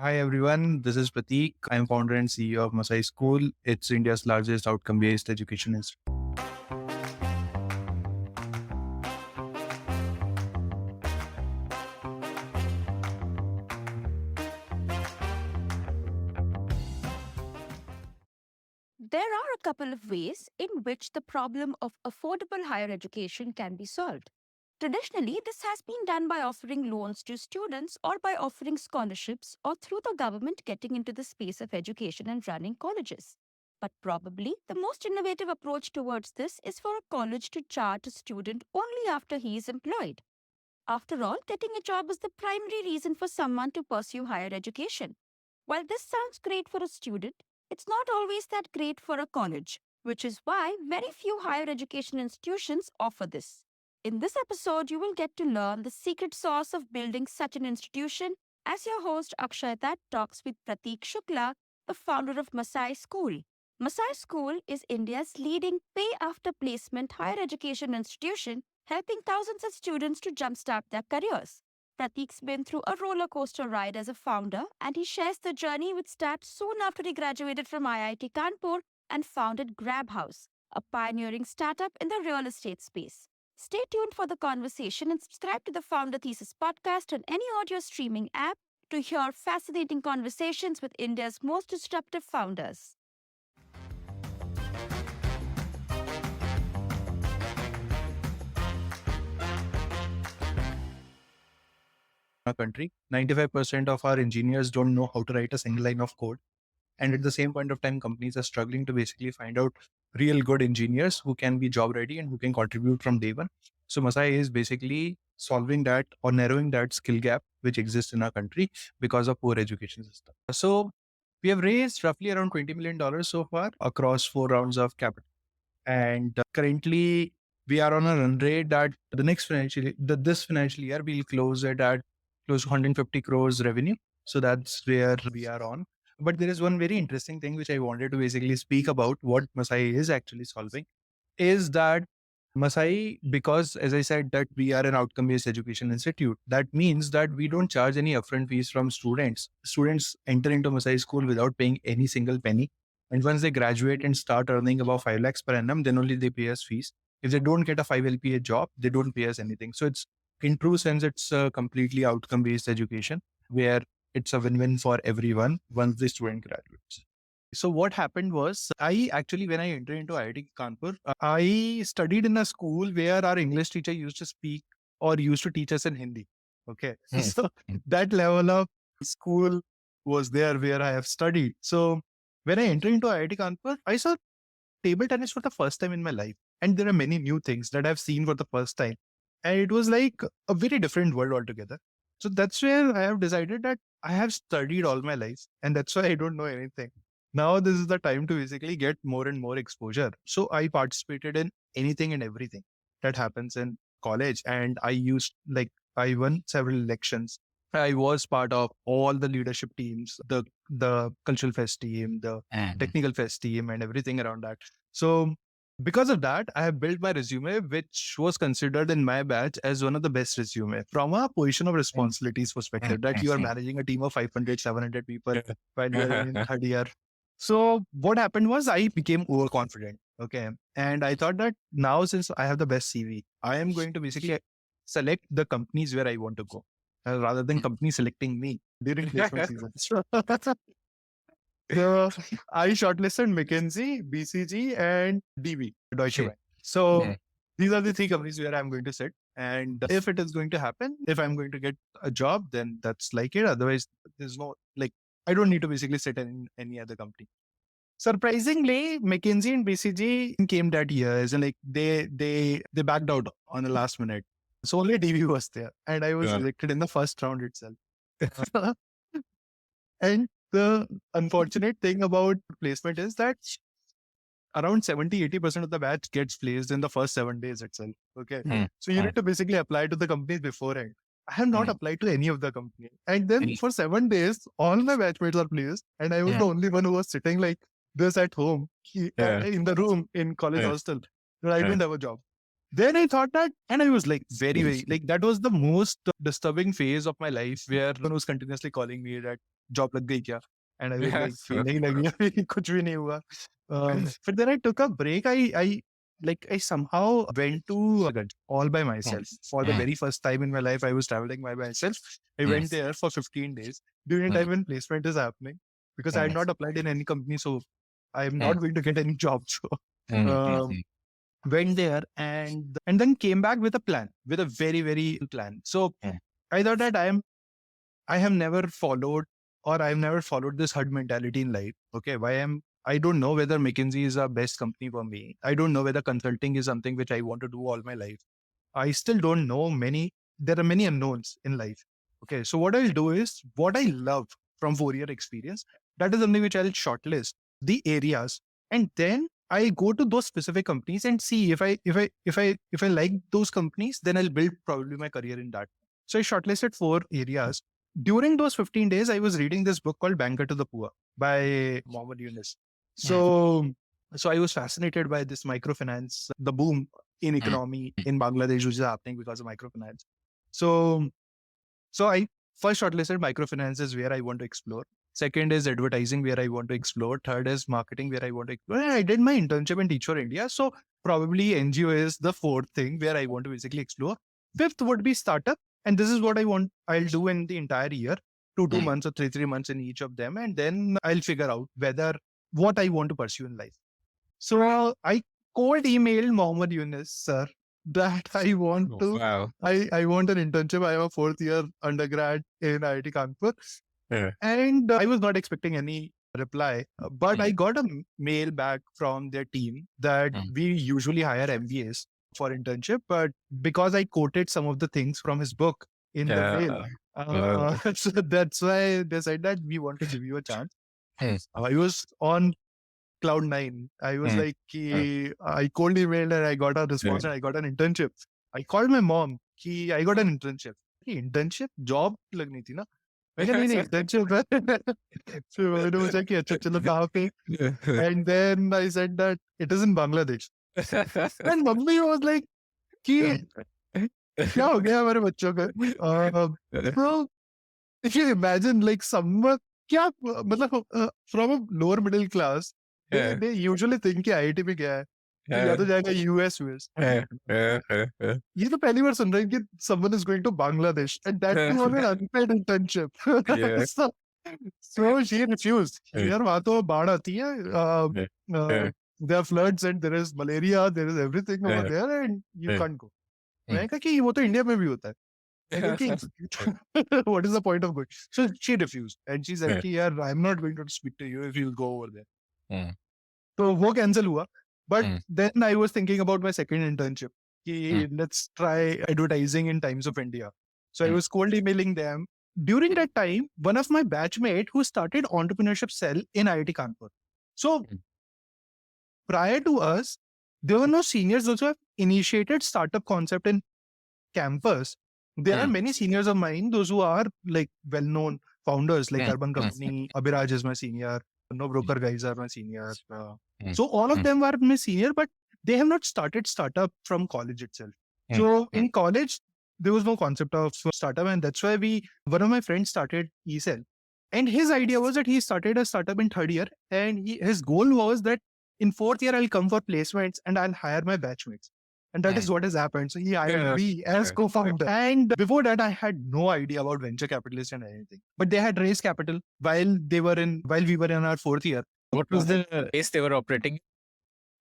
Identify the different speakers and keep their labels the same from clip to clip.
Speaker 1: Hi everyone, this is Prateek. I'm founder and CEO of Masai School. It's India's largest outcome-based education institute.
Speaker 2: There are a couple of ways in which the problem of affordable higher education can be solved. Traditionally, this has been done by offering loans to students or by offering scholarships or through the government getting into the space of education and running colleges. But probably the most innovative approach towards this is for a college to charge a student only after he is employed. After all, getting a job is the primary reason for someone to pursue higher education. While this sounds great for a student, it's not always that great for a college, which is why very few higher education institutions offer this. In this episode, you will get to learn the secret sauce of building such an institution as your host Akshayata talks with Prateek Shukla, the founder of Masai School. Masai School is India's leading pay after placement higher education institution, helping thousands of students to jumpstart their careers. Prateek's been through a roller coaster ride as a founder, and he shares the journey with Stat soon after he graduated from IIT Kanpur and founded Grabhouse, a pioneering startup in the real estate space. Stay tuned for the conversation and subscribe to the Founder Thesis podcast on any audio streaming app to hear fascinating conversations with India's most disruptive founders.
Speaker 1: Our country, 95% of our engineers don't know how to write a single line of code. And at the same point of time, companies are struggling to basically find out real good engineers who can be job ready and who can contribute from day one. So Masai is basically solving that or narrowing that skill gap which exists in our country because of poor education system. So we have raised roughly around $20 million so far across 4 rounds of capital. And currently we are on a run rate that this financial year we'll close it at close to 150 crores revenue. So that's where we are on. But there is one very interesting thing which I wanted to basically speak about what Masai is actually solving is that Masai, because as I said, that we are an outcome based education institute, that means that we don't charge any upfront fees from students. Students enter into Masai school without paying any single penny. And once they graduate and start earning about 5 lakhs per annum, then only they pay us fees. If they don't get a 5 LPA job, they don't pay us anything. So it's in true sense, it's a completely outcome based education where it's a win-win for everyone once the student graduates. So what happened was, I actually, when I entered into IIT Kanpur, I studied in a school where our English teacher used to speak or used to teach us in Hindi. Okay. So that level of school was there where I have studied. So when I entered into IIT Kanpur, I saw table tennis for the first time in my life. And there are many new things that I've seen for the first time. And it was like a very different world altogether. So that's where I have decided that I have studied all my life. And that's why I don't know anything. Now this is the time to basically get more and more exposure. So I participated in anything and everything that happens in college. And I won several elections. I was part of all the leadership teams, the cultural fest team, the technical fest team, and everything around that. So because of that, I have built my resume, which was considered in my batch as one of the best resume from a position of responsibilities perspective, that you are managing a team of 500, 700 people while you are in third year. So what happened was I became overconfident. Okay. And I thought that now, since I have the best CV, I am going to basically select the companies where I want to go rather than companies selecting me during placement season. So I shortlisted McKinsey, BCG, and DB, Deutsche Bank. So these are the three companies where I'm going to sit. And if it is going to happen, if I'm going to get a job, then that's like it. Otherwise, there's no, like, I don't need to basically sit in any other company. Surprisingly, McKinsey and BCG came that year, as in like they backed out on the last minute. So only DB was there, and I was selected in the first round itself. And the unfortunate thing about placement is that around 70-80% of the batch gets placed in the first 7 days itself. Okay. So you need to basically apply to the companies beforehand. I have not applied to any of the company. And then for 7 days, all my batchmates are placed. And I was the only one who was sitting like this at home in the room in college hostel. I didn't have a job. Then I thought that, and I was like, very, like, that was the most disturbing phase of my life where everyone was continuously calling me that job lag gayi kya? And I was like,
Speaker 3: Yes.
Speaker 1: nahi lagi abhi, kuch bhi nahi hua. But then I took a break. I somehow went to Ganj all by myself. For the very first time in my life, I was traveling by myself. I went there for 15 days during a time when placement is happening because I had not applied in any company. So I am not going to get any job. So went there and then came back with a plan, with a very plan. So I thought that I have never followed, or I've never followed this herd mentality in life. Okay, I don't know whether McKinsey is a best company for me. I don't know whether consulting is something which I want to do all my life. I still don't know many. There are many unknowns in life. Okay, so what I'll do is what I love from 4-year experience. That is something which I'll shortlist the areas, and then I go to those specific companies and see if I like those companies, then I'll build probably my career in that. So I shortlisted 4 areas. During those 15 days, I was reading this book called Banker to the Poor by Mohammed Yunus. So I was fascinated by this microfinance, the boom in economy in Bangladesh, which is happening because of microfinance. So I first shortlisted microfinance is where I want to explore. Second is advertising, where I want to explore. Third is marketing, where I want to explore. And I did my internship in Teach for India. So probably NGO is the fourth thing where I want to basically explore. Fifth would be startup. And this is what I'll do in the entire year, 2 months or 3 months in each of them. And then I'll figure out what I want to pursue in life. So I cold emailed Mohammed Yunus, sir, that I want to,
Speaker 3: Wow.
Speaker 1: I want an internship. I am a 4th-year undergrad in IIT Kanpur. And I was not expecting any reply, but I got a mail back from their team that we usually hire MBAs for internship, but because I quoted some of the things from his book in the mail, so that's why they said that we want to give you a chance. I was on cloud nine. I was like, I cold emailed and I got a response and I got an internship. I called my mom. I got an internship. Internship? Job लगनी थी ना? मैं कहा नहीं internship है. So मैंने पूछा कि अच्छा चलो कहाँ पे? And then I said that it is in Bangladesh. And mummy was like कि क्या हो गया हमारे बच्चों का? So if you imagine like someone क्या मतलब from a lower middle class, they usually think कि IIT में गया है तो या तो जाएगा US ये तो पहली बार सुन रहे हैं कि someone is going to Bangladesh and that too on an unpaid internship. So she refused. यार वहाँ तो बाढ़ आती है, there are floods and there is malaria, there is everything over there and you can't go. मैंने कहा कि वो तो इंडिया में भी होता है. What is the point of going? So she refused and she said कि यार I'm not going to speak to you if you'll go over there. तो वो cancel हुआ. But then I was thinking about my second internship. Let's try advertising in Times of India. So I was cold emailing them. During that time, one of my batchmate who started entrepreneurship cell in IIT Kanpur. So prior to us, there were no seniors also have initiated startup concept in campus. There are many seniors of mine, those who are like well-known founders like Urban Company, Abhiraj is my senior, No Broker guys are my seniors. So all of them are my senior, but they have not started startup from college itself. So in college, there was no concept of startup, and that's why one of my friends started eCell. And his idea was that he started a startup in 3rd year, and his goal was that in 4th year, I'll come for placements and I'll hire my batchmates. And that is what has happened. So he hired me as co-founder. And before that, I had no idea about venture capitalists and anything. But they had raised capital while we were in our 4th year.
Speaker 3: What was the base they were operating?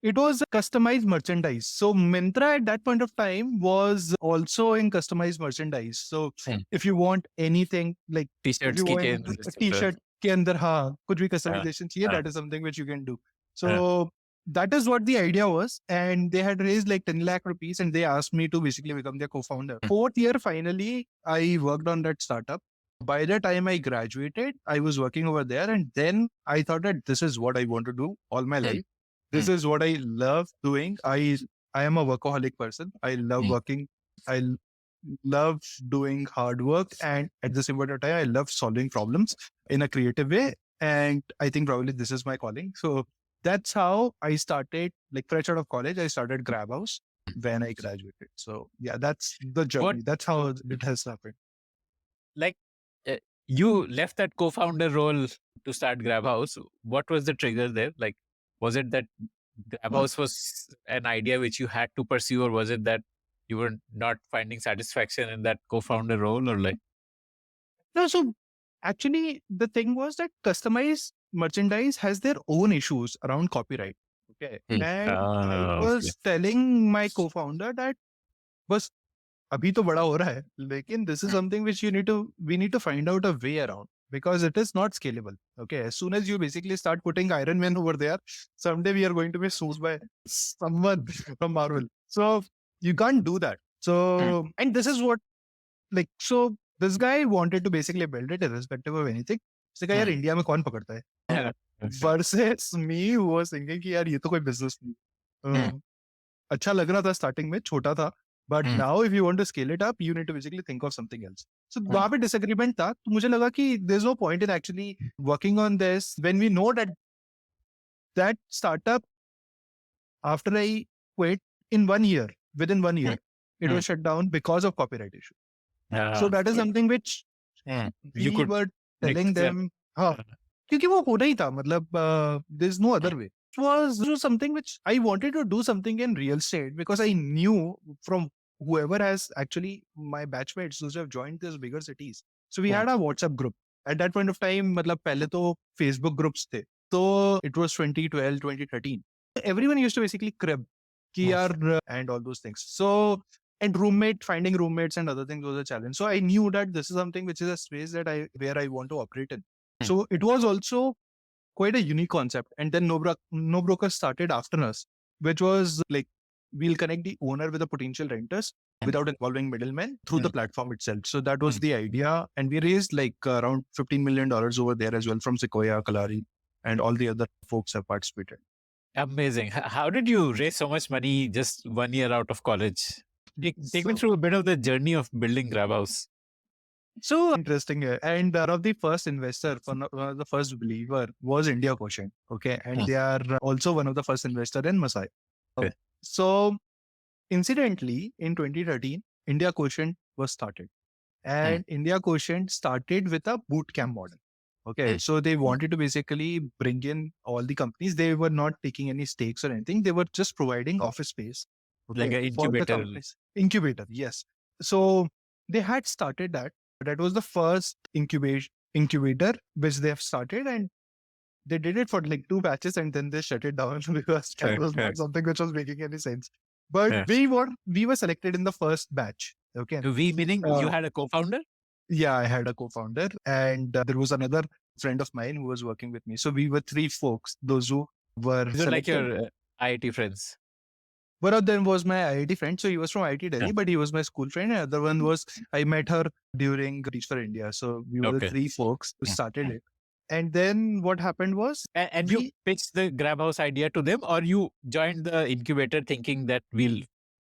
Speaker 1: It was customized merchandise. So Myntra at that point of time was also in customized merchandise. So if you want anything like
Speaker 3: T-shirts,
Speaker 1: T-shirt के अंदर हाँ कुछ भी customization चाहिए, that is something which you can do. So that is what the idea was. And they had raised like 10 lakh rupees and they asked me to basically become their co-founder. 4th year, finally, I worked on that startup. By the time I graduated, I was working over there. And then I thought that this is what I want to do all my life. This is what I love doing. I am a workaholic person. I love working. I love doing hard work. And at the same point of time, I love solving problems in a creative way. And I think probably this is my calling. So that's how I started, like fresh out of college, I started Grab House. when I graduated. So yeah, that's the journey.
Speaker 3: What
Speaker 1: That's how it has happened.
Speaker 3: like uh, you left that co-founder role to start Grab House. What was the trigger there? Like, was it that Grab House was an idea which you had to pursue, or was it that you were not finding satisfaction in that co-founder role, or like?
Speaker 1: No, so actually the thing was that customized merchandise has their own issues around copyright. Okay. And I
Speaker 3: Okay.
Speaker 1: was telling my co-founder that बस अभी तो बड़ा हो रहा है लेकिन this is something which we need to find out a way around because it is not scalable. Okay, as soon as you basically start putting Iron Man over there, someday we are going to be sued by someone from Marvel. So you can't do that. So and this is what like so this guy wanted to basically build it irrespective of anything. उसने कहा यार India में कौन पकड़ता है versus me who was thinking कि यार ये तो कोई business नहीं अच्छा लग रहा था स्टार्टिंग में छोटा था but now if you want to scale it up you need to basically think of something else so वहां पे डिसएग्रीमेंट था तो मुझे लगा कि there is no point in actually working on this when we know that that startup after I quit in 1 year within 1 year it was shut down because of copyright issue. So that is something which
Speaker 3: You
Speaker 1: we
Speaker 3: could
Speaker 1: were
Speaker 3: make
Speaker 1: telling
Speaker 3: them.
Speaker 1: them हाँ क्योंकि वो होना ही था मतलब there is no other way. It was something which I wanted to do something in real estate because I knew from whoever has actually my batchmates those who have joined these bigger cities. So we had a WhatsApp group. At that point of time मतलब पहले तो Facebook groups थे. So it was 2012, 2013. Everyone used to basically crib कि यार and all those things. So and finding roommates and other things was a challenge. So I knew that this is something which is a space that where I want to operate in. So it was also quite a unique concept. And then No Broker started after us, which was like we'll connect the owner with the potential renters without involving middlemen through the platform itself. So that was the idea. And we raised like around $15 million over there as well from Sequoia, Kalari, and all the other folks have participated.
Speaker 3: Amazing. How did you raise so much money just 1 year out of college? Take me through a bit of the journey of building Grab House.
Speaker 1: So interesting. And one of the first investor, one of the first believer was India Quotient. Okay. And they are also one of the first investor in Masai.
Speaker 3: Okay.
Speaker 1: So incidentally, in 2013, India Quotient was started. And India Quotient started with a boot camp model. Okay. So they wanted to basically bring in all the companies. They were not taking any stakes or anything. They were just providing office space. Okay,
Speaker 3: Like an
Speaker 1: for the
Speaker 3: incubator.
Speaker 1: companies. Incubator, yes. So they had started that. That was the first incubator which they have started, and they did it for like 2 batches and then they shut it down because that was not something which was making any sense. But we were selected in the first batch. Okay.
Speaker 3: We meaning you had a co-founder?
Speaker 1: Yeah, I had a co-founder and there was another friend of mine who was working with me. So we were 3 folks, those who were
Speaker 3: These are like
Speaker 1: selected.
Speaker 3: your IIT friends.
Speaker 1: One of them was my IIT friend. So he was from IIT Delhi, but he was my school friend. And the other one was, I met her during Reach for India. So we were the 3 folks who started it. And then what happened was...
Speaker 3: And you pitched the Grab House idea to them, or you joined the incubator thinking that we'll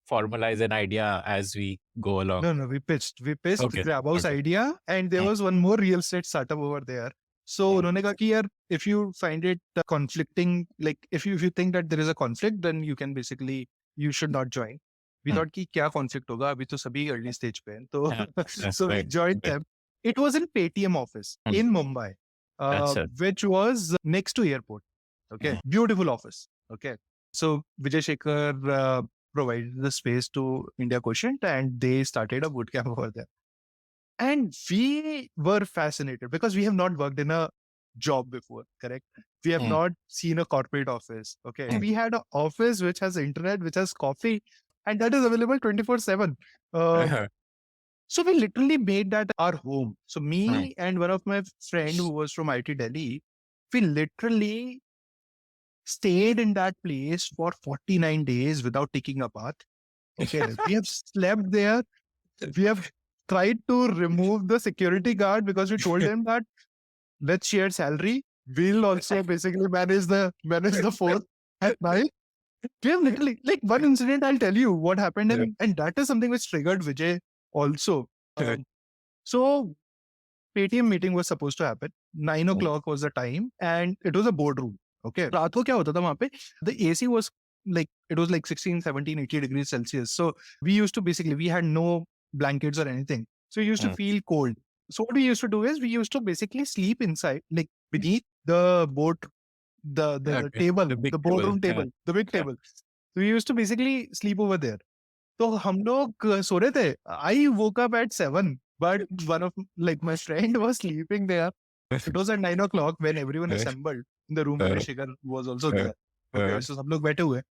Speaker 3: formalize an idea as we go along?
Speaker 1: No, we pitched the Grab House idea. And there was one more real estate startup over there. So उन्होंने कहा कि यार, if you find it conflicting, like if you think that there is a conflict, then you can basically, you should not join. We thought कि क्या conflict होगा, अभी तो सभी early stage पे हैं. तो so we joined them. It was in Paytm office in Mumbai, which was next to airport. Okay, beautiful office. Okay, so Vijay Shekhar provided the space to India Quotient and they started a bootcamp over there. And we were fascinated because we have not worked in a job before, correct? We have not seen a corporate office. Okay. We had an office which has internet, which has coffee, and that is available 24/7. So we literally made that our home. So me and one of my friend who was from IIT Delhi, we literally stayed in that place for 49 days without taking a bath. Okay. We have slept there. We have tried to remove the security guard because we told him that let's share salary. We'll also basically manage the phone at night. We have literally, like one incident, I'll tell you what happened. And that is something which triggered Vijay also. So Paytm meeting was supposed to happen. 9 o'clock was the time and it was a boardroom. Okay. रात को क्या होता था वहाँ पे? The AC was like it was like 16, 17, 80 degrees Celsius. So we used to basically, we had no blankets or anything. So we used to feel cold. So what we used to do is we used to basically sleep inside, like beneath the boat, the table,
Speaker 3: The big
Speaker 1: the
Speaker 3: table.
Speaker 1: boardroom table, the big table. So we used to basically sleep over there. तो हम लोग सो रहे थे. I woke up at 7, but one of like my friend was sleeping there. It was at 9 o'clock when everyone assembled in the room where Shikhar was also there. Okay, so सब लोग बैठे हुए.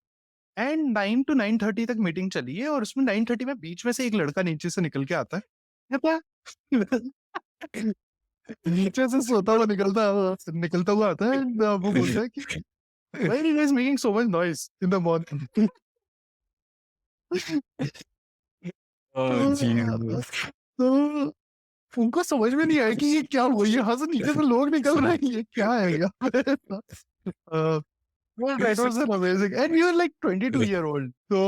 Speaker 1: And 9 to 9:30 तक meeting चली है और उसमें 9:30 में बीच में से एक लड़का नीचे से निकल के आता है. क्या? नीचे से सोता हुआ निकलता हुआ आता है. And, वो बोलता है कि why are you guys making so much noise in the morning?
Speaker 3: Oh,
Speaker 1: तो उनको समझ में नहीं आया कि ये क्या हुआ. यहाँ से नीचे से लोग निकल रहे हैं. ये क्या है यहाँ पे? Well, that was an amazing. And we were like 22-year-old. तो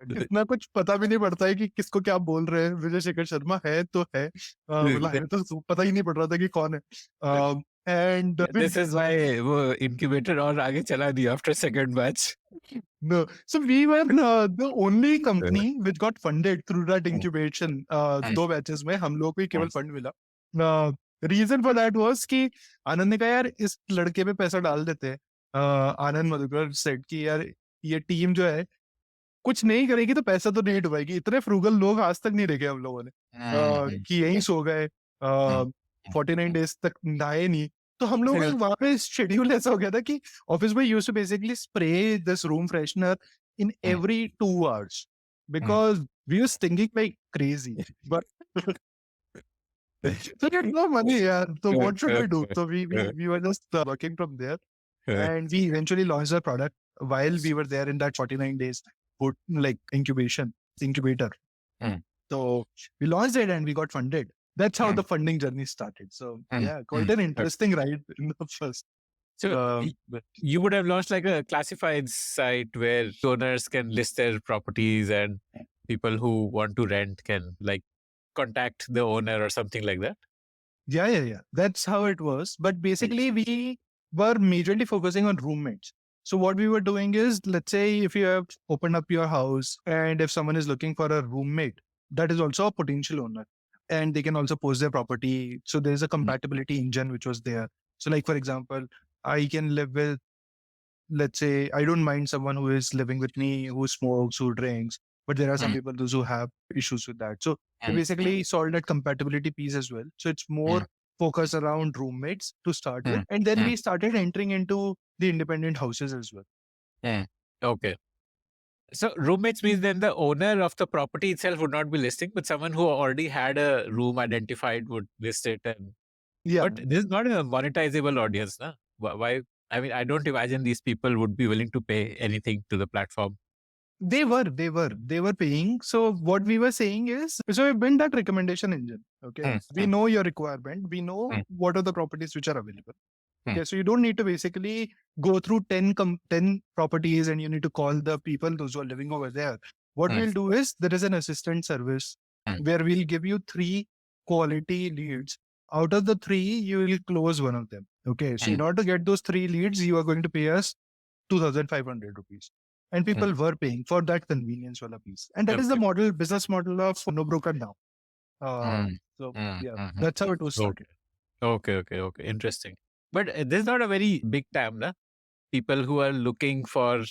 Speaker 1: इतना कुछ पता भी नहीं पड़ता है कि किसको क्या बोल रहे हैं. विजय शेखर शर्मा है तो है. मतलब हमें तो पता ही नहीं पड़ रहा था कि कौन है. And
Speaker 3: This is why वो incubator और आगे चला नहीं after second batch.
Speaker 1: no, so we were the only company which got funded through that incubation. 2 batches में हम लोग को ही केवल फंड मिला. Reason for that was कि आनंद ने कहा यार इस लड़के पे पैसा डाल देते हैं. आनंद मधुकर सेट कि यार ये टीम जो है कुछ नहीं करेगी तो पैसा तो नहीं डुबाएगी. इतने फ्रूगल लोग आज तक नहीं देखे हम लोगों ने. कि यहीं सो गए. 49 डेज तक नहाए नहीं. तो हम लोग वहां पे शेड्यूल ऐसा हो गया था कि ऑफिस में used to basically spray this room freshener in every 2 hours because we were stinking like crazy. But so we had no money, yeah. So what should we do? So we were just working from there, and we eventually launched our product while we were there in that 49 days like incubator. So we launched it and we got funded. That's how the funding journey started. So yeah, quite an interesting ride in the first.
Speaker 3: So you would have launched like a classified site where owners can list their properties and people who want to rent can like contact the owner or something like that.
Speaker 1: Yeah. That's how it was. But basically, we were majorly focusing on roommates. So what we were doing is, let's say if you have opened up your house and if someone is looking for a roommate, that is also a potential owner. And they can also post their property. So there's a compatibility engine which was there. So like, for example, I can live with, let's say, I don't mind someone who is living with me, who smokes, who drinks, but there are some people those who have issues with that. So we basically solved that compatibility piece as well. So it's more focused around roommates to start with. And then we started entering into the independent houses as well.
Speaker 3: Okay. So roommates means then the owner of the property itself would not be listing, but someone who already had a room identified would list it. And
Speaker 1: Yeah.
Speaker 3: But this is not a monetizable audience, na? Why? I mean, I don't imagine these people would be willing to pay anything to the platform.
Speaker 1: They were paying. So what we were saying is, so we built that recommendation engine. Okay. We know your requirement. We know what are the properties which are available. Okay. So you don't need to basically go through 10 properties and you need to call the people, those who are living over there. What we'll do is there is an assistant service where we'll give you 3 quality leads. Out of the 3, you will close one of them. Okay. So in order to get those 3 leads, you are going to pay us 2,500 rupees. And people were paying for that convenience wala piece. And that is the business model of No Broker now. So yeah, that's how it was started.
Speaker 3: Okay. Interesting. But this is not a very big time, na? People who are looking for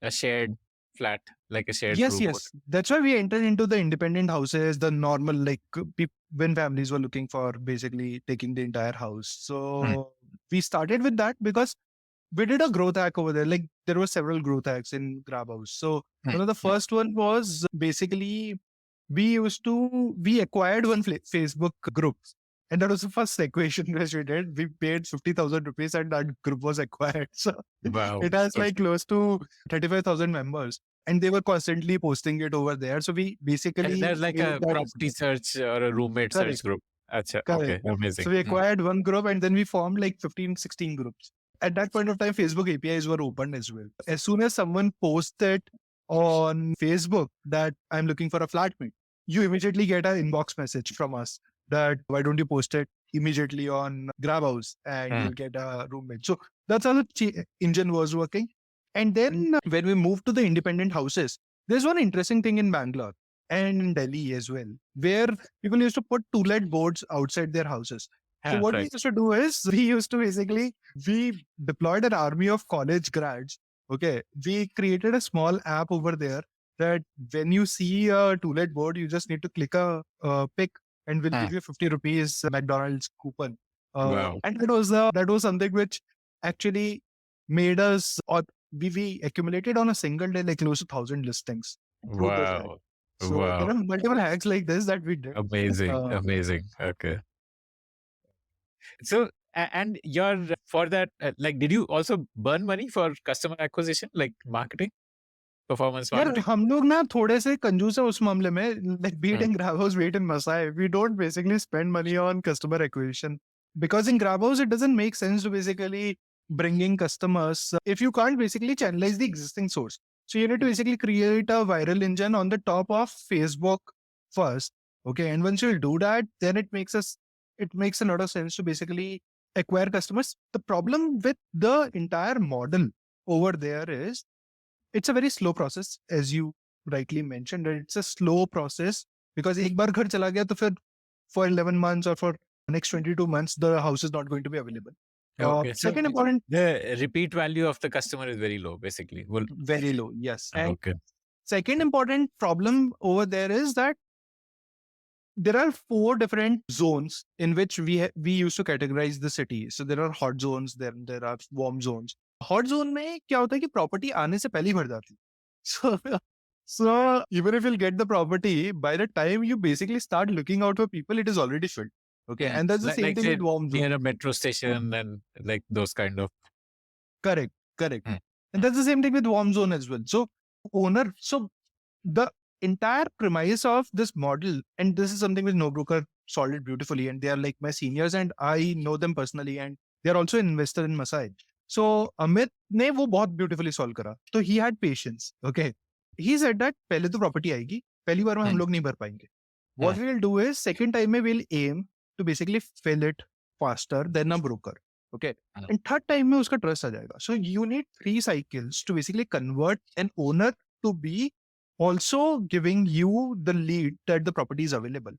Speaker 3: a shared flat, like a shared room.
Speaker 1: Yes. That's why we entered into the independent houses, the normal, like when families were looking for basically taking the entire house. So we started with that because we did a growth hack over there. Like there were several growth hacks in Grabhouse. So one of the first one was basically we acquired one Facebook group. And that was the first equation which we did. We paid 50,000 rupees and that group was acquired. So it has like close to 35,000 members. And they were constantly posting it over there. So we basically...
Speaker 3: And there's like a property search or a roommate search group. Achha, okay, amazing.
Speaker 1: So we acquired one group and then we formed like 15, 16 groups. At that point of time, Facebook APIs were open as well. As soon as someone posted on Facebook that I'm looking for a flatmate, you immediately get an inbox message from us that why don't you post it immediately on Grabhouse and you'll get a roommate. So that's how the engine was working. And then when we move to the independent houses, there's one interesting thing in Bangalore and in Delhi as well, where people used to put to-let boards outside their houses. So
Speaker 3: Yeah,
Speaker 1: what we
Speaker 3: right.
Speaker 1: used to do is we deployed an army of college grads. Okay. We created a small app over there that when you see a to-let board, you just need to click a pick and we'll give you 50 rupees McDonald's coupon.
Speaker 3: Wow.
Speaker 1: And that was something which actually made us, or we accumulated on a single day like close to 1,000 listings through this hack.
Speaker 3: Wow.
Speaker 1: So there
Speaker 3: Wow.
Speaker 1: are multiple hacks like this that we did.
Speaker 3: Amazing.
Speaker 1: Uh,
Speaker 3: Amazing. Okay. So, and for that, like, did you also burn money for customer acquisition, like marketing, performance
Speaker 1: यार
Speaker 3: marketing?
Speaker 1: हम लोग ना थोड़े से कंजूस है उस मामले में, like be it
Speaker 3: Hmm.
Speaker 1: in Grabhouse, be it in Masai, we don't basically spend money on customer acquisition because in Grabhouse it doesn't make sense to basically bring in customers if you can't basically channelize the existing source. So you need to basically create a viral engine on the top of Facebook first, okay, and once you do that, then it makes a lot of sense to basically acquire customers. The problem with the entire model over there is it's a very slow process, as you rightly mentioned. It's a slow process because एक बार घर चला गया तो फिर for 11 months or for next 22 months, the house is not going to be available.
Speaker 3: Okay. So
Speaker 1: Second important,
Speaker 3: the repeat value of the customer is very low, basically. Well,
Speaker 1: very low, yes. And
Speaker 3: okay.
Speaker 1: second important problem over there is that there are 4 different zones in which we used to categorize the city. So there are hot zones, then there are warm zones. Hot zone में क्या होता है कि property आने से पहले ही भर जाती है. So, so even if you'll get the property, by the time you basically start looking out for people, it is already filled. Okay, and that's the same
Speaker 3: Like
Speaker 1: thing
Speaker 3: say
Speaker 1: with warm zone.
Speaker 3: near a metro station and like those kind of.
Speaker 1: Correct, correct.
Speaker 3: Hmm.
Speaker 1: And that's the same thing with warm zone as well. So the entire premise of this model, and this is something which No Broker solved it beautifully, and they are like my seniors, and I know them personally, and they are also an investor in Masai. So Amit ने वो बहुत beautifully solve करा. So he had patience. Okay, he said that पहले तो property आएगी, पहली बार में हम लोग नहीं भर पाएंगे. What we will do is second time में we'll aim to basically fill it faster than a broker. Okay, and third time में उसका trust आ जाएगा. So you need 3 cycles to basically convert an owner to be also giving you the lead that the property is available.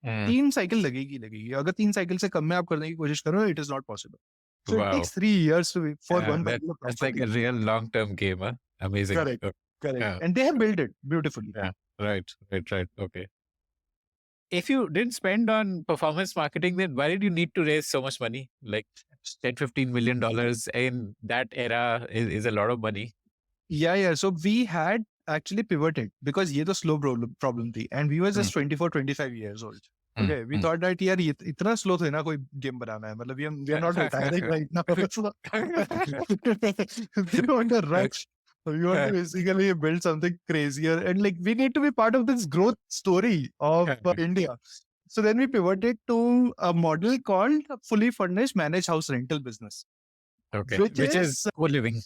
Speaker 1: 3 cycle लगेगी. अगर 3 cycle से कम में आप करने की कोशिश करो, it is not possible. So it
Speaker 3: Wow.
Speaker 1: takes 3 years for one particular
Speaker 3: That's like
Speaker 1: property.
Speaker 3: a real long-term game, huh? Amazing.
Speaker 1: Correct.
Speaker 3: Okay.
Speaker 1: Correct.
Speaker 3: Yeah.
Speaker 1: And they have built it beautifully.
Speaker 3: Yeah. Right. Okay. If you didn't spend on performance marketing, then why did you need to raise so much money? Like 10, $15 million in that era is a lot of money.
Speaker 1: Yeah. So we had actually pivoted because ये तो slow problem थी, and we were just 24, 25 years old. Okay, we thought that यार ये इतना slow थे ना कोई game बनाना है, मतलब we are not retiring right now. We want to rush. We want to basically build something crazier, and like we need to be part of this growth story of India. So then we pivoted to a model called fully furnished managed house rental business.
Speaker 3: Okay.
Speaker 1: Which
Speaker 3: is co-living.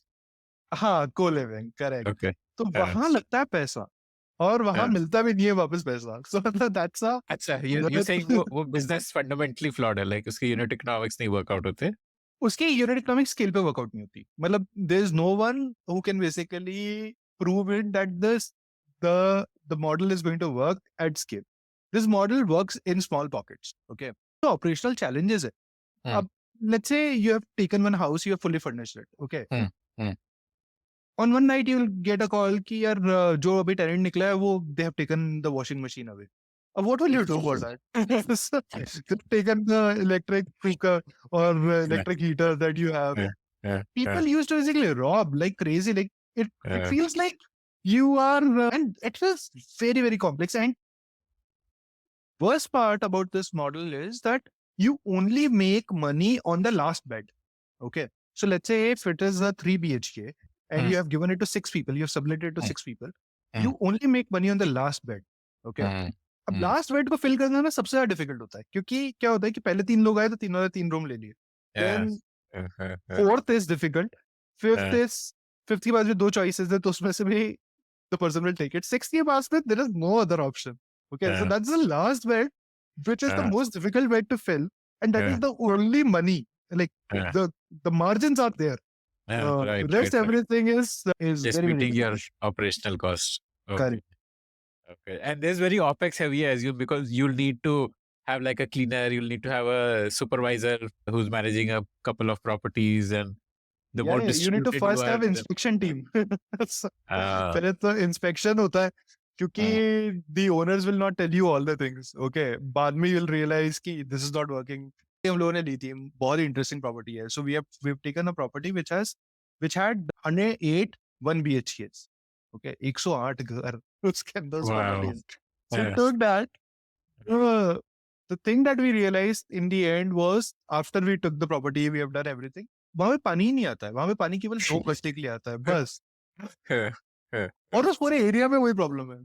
Speaker 1: हाँ, co-living, correct.
Speaker 3: Okay.
Speaker 1: तो वहां लगता है पैसा और वहां मिलता भी नहीं है वापस पैसा. So that's a
Speaker 3: अच्छा, you're saying वो business fundamentally flawed है, like उसके unit economics नहीं work out होते.
Speaker 1: उसके यूनिट इकोनॉमिक स्केल पे वर्कआउट नहीं होती. मतलब there is no one who can basically prove it that the model is going to work at scale. This model works in small pockets. Okay, so operational challenges है. अब let's say you have taken one house, you have fully furnished it. Okay, on one night you will get a call कि यार जो अभी tenant निकला है वो they have taken the washing machine away. What will you do for that? They've taken the electric cooker or electric heater that you have. People used to basically rob like crazy. Like it feels like you are, and it feels very, very complex. And worst part about this model is that you only make money on the last bed. Okay. So let's say if it is a 3 BHK and you have given it to 6 people, you have subletted it to 6 people, you only make money on the last bed. Okay. अब last bed को fill करना ना सबसे ज्यादा difficult होता है, क्योंकि क्या होता है कि पहले 3 लोग आए तो तीनों ने 3 रूम ले लिए. Then fourth is difficult, fifth के बाद जो 2 चॉइसेस है तो उसमें से भी the person will take it. Sixth के पास में there is no other option. Okay, so that's the last bed which is the most difficult bed to fill, and that is the only money, like the margins are there.
Speaker 3: Right,
Speaker 1: Rest
Speaker 3: right, right.
Speaker 1: everything is
Speaker 3: Just
Speaker 1: very, very
Speaker 3: meeting your
Speaker 1: difficult.
Speaker 3: operational cost. Okay.
Speaker 1: Correct.
Speaker 3: Okay. And there's very OpEx heavy, I assume, because you'll need to have like a cleaner, you'll need to have a supervisor who's managing a couple of properties, and the
Speaker 1: Yeah,
Speaker 3: more
Speaker 1: yeah, you need to
Speaker 3: distributed you
Speaker 1: first
Speaker 3: are,
Speaker 1: have inspection team. So,
Speaker 3: uh,
Speaker 1: पहले तो inspection होता है क्योंकि the owners will not tell you all the things. Okay, बाद में you'll realize कि this is not working. हम लोगों ने ली थी, बहुत इंटरेस्टिंग प्रॉपर्टी है. So we've taken a property which had 108 1 BHKs. Okay, 108 घर उसके अंदर उस
Speaker 3: wow.
Speaker 1: properties. So we took that. Uh, the thing that we realized in the end was after we took the property, we have done everything. वहां पे पानी ही नहीं आता है, वहां पे पानी केवल 2 बजने के लिए आता है बस. और उस पूरे एरिया में वही प्रॉब्लम है.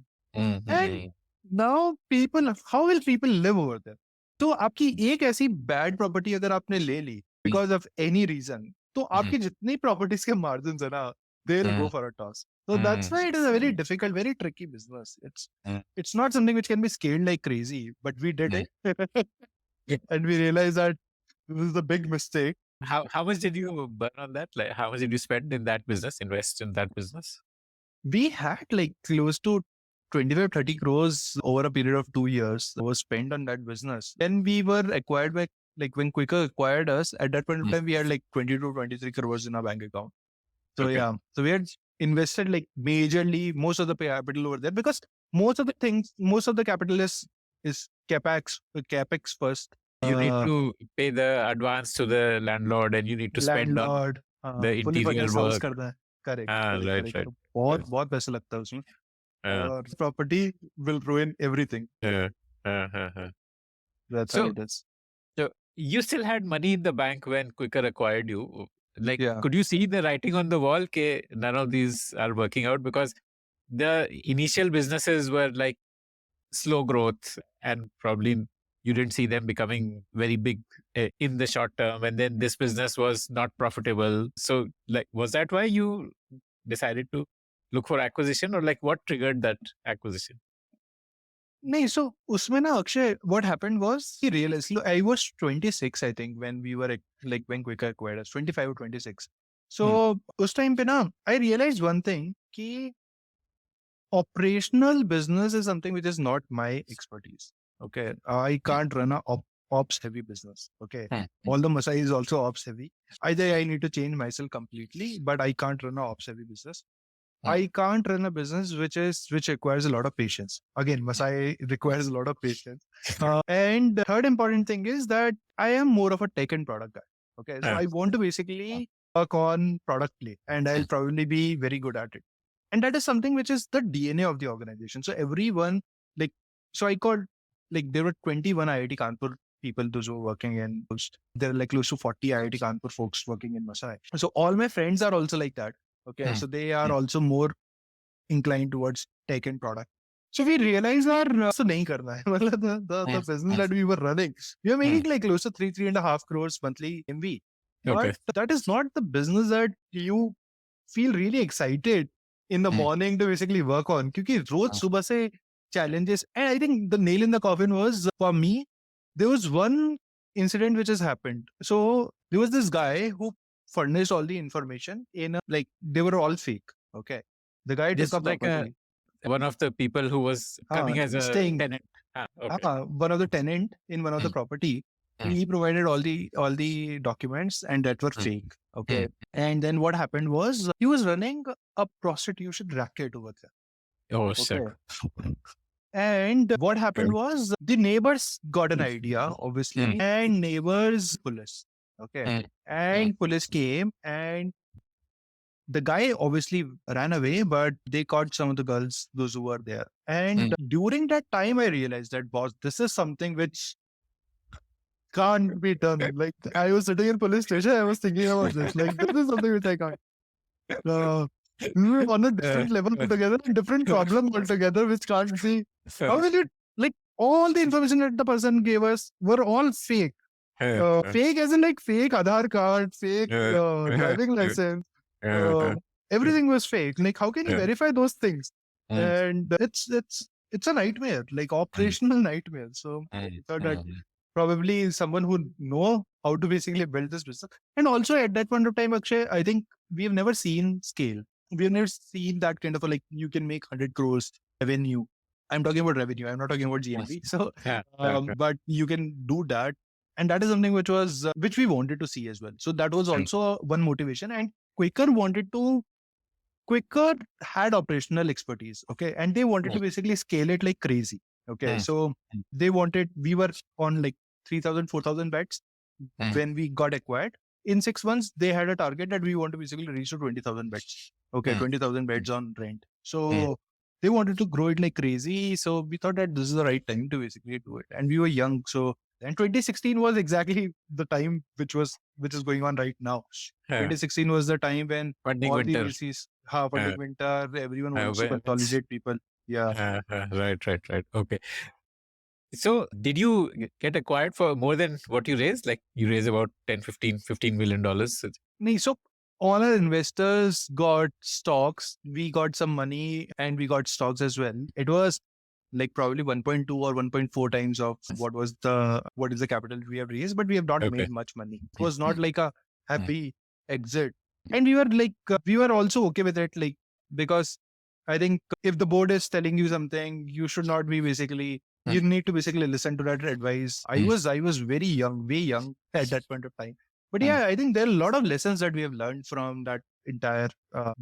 Speaker 1: And now people, how will people live over there? तो आपकी एक ऐसी बैड प्रॉपर्टी अगर आपने ले ली बिकॉज ऑफ एनी रीजन, तो आपके जितनी प्रॉपर्टीज के मार्जिन है ना, they will go for a toss. So that's why it is a very difficult, very tricky business. It's not something which can be scaled like crazy, but we did it. And we realized that this is a big mistake.
Speaker 3: How much did you burn on that? Like, how much did you spend in that business, invest in that business?
Speaker 1: We had like close to 25-30 crores over a period of 2 years was spent on that business. Then we were acquired by, like when Quicker acquired us, at that point of time, we had like 20 to 23 crores in our bank account. So
Speaker 3: Okay.
Speaker 1: yeah, so we had invested like majorly most of the capital over there because most of the capital is capex first.
Speaker 3: You need to pay the advance to the landlord, and you need to spend on
Speaker 1: Landlord,
Speaker 3: the
Speaker 1: fully
Speaker 3: interior
Speaker 1: furnished house
Speaker 3: work.
Speaker 1: करना है. Correct,
Speaker 3: Right,
Speaker 1: correct.
Speaker 3: right.
Speaker 1: बहुत
Speaker 3: Yes.
Speaker 1: बहुत पैसा लगता है उसमें.
Speaker 3: Uh,
Speaker 1: Property will ruin everything.
Speaker 3: uh, uh, uh, uh.
Speaker 1: That's
Speaker 3: So-
Speaker 1: how it is.
Speaker 3: So you still had money in the bank when Quicker acquired you. Like,
Speaker 1: Yeah.
Speaker 3: could you see the writing on the wall? Ke none of these are working out, because the initial businesses were like slow growth, and probably you didn't see them becoming very big in the short term. And then this business was not profitable. So, like, was that why you decided to look for acquisition, or like what triggered that acquisition?
Speaker 1: नहीं, so उसमें ना Akshay, what happened was he realized, look, I was 26 I think when we were like when Quicker acquired us, 25 or 26. So उस time पे ना I realized one thing कि operational business is something which is not my expertise. Okay, I can't run a ops heavy business. Okay, although Masai is also ops heavy, either I need to change myself completely, but I can't run a ops heavy business. I can't run a business which requires a lot of patience. Again, Masai requires a lot of patience. And the third important thing is that I am more of a tech and product guy. Okay, so I want to basically work on product play, and I'll probably be very good at it. And that is something which is the DNA of the organization. So everyone, like, so I called, like, there were 21 IIT Kanpur people, those who were working in, there are like close to 40 IIT Kanpur folks working in Masai. So all my friends are also like that. Okay, so they are also more inclined towards tech and product. So we realized our so nahi karna hai. Matlab the business that we were running, we were making like close to 3.5 crores monthly MV.
Speaker 3: Okay.
Speaker 1: But that is not the business that you feel really excited in the morning to basically work on. क्योंकि रोज सुबह से challenges, and I think the nail in the coffin was for me. There was one incident which has happened. So there was this guy who furnished all the information in like they were all fake. Okay, the guy
Speaker 3: This
Speaker 1: took a
Speaker 3: is like
Speaker 1: property.
Speaker 3: one of the people who was coming as a
Speaker 1: staying.
Speaker 3: tenant. Okay.
Speaker 1: One of the tenant in one of the property. He provided all the documents, and that were fake. Okay, and then what happened was he was running a prostitution racket over there.
Speaker 3: Oh, shit.
Speaker 1: And what happened was the neighbors got an idea, obviously, and neighbors police. Okay, and police came, and the guy obviously ran away, but they caught some of the girls, those who were there. And during that time, I realized that, boss, this is something which can't be done. Like, I was sitting in police station, I was thinking about this. Like, this is something which I can't. We were on a different level altogether, a different problem altogether, which can't be. How will you, like, all the information that the person gave us were all fake. Fake as in like fake Aadhaar card, fake driving license. Everything was fake. Like, how can you verify those things? And it's a nightmare, like operational nightmare. So I thought that probably someone who know how to basically build this business. And also at that point of time, Akshay, I think we have never seen scale. We have never seen that kind of like you can make 100 crores revenue. I'm talking about revenue. I'm not talking about GMV. So,
Speaker 3: Yeah.
Speaker 1: but you can do that. And that is something which was, which we wanted to see as well. So that was also one motivation. And Quicker had operational expertise. Okay. And they wanted to basically scale it like crazy. Okay. So we were on like 3,000, 4,000 beds when we got acquired. In 6 months, they had a target that we want to basically reach to 20,000 beds. Okay. 20,000 beds on rent. So they wanted to grow it like crazy. So we thought that this is the right time to basically do it. And we were young. So and 2016 was exactly the time which is going on right now. 2016 was the time when
Speaker 3: Funding
Speaker 1: all the
Speaker 3: winter.
Speaker 1: VCs, funding winter, everyone wants to
Speaker 3: Well,
Speaker 1: consolidate people. Yeah.
Speaker 3: right. Okay. So did you get acquired for more than what you raised? Like you raised about 10, 15 million dollars.
Speaker 1: So all our investors got stocks. We got some money and we got stocks as well. It was like probably 1.2 or 1.4 times of what is the capital we have raised, but we have not
Speaker 3: Okay.
Speaker 1: made much money. It was not like a happy exit. And we were like, we were also okay with it, like, because I think if the board is telling you something, you should not be basically, you need to basically listen to that advice. I was very young, way young at that point of time. But yeah, I think there are a lot of lessons that we have learned from that entire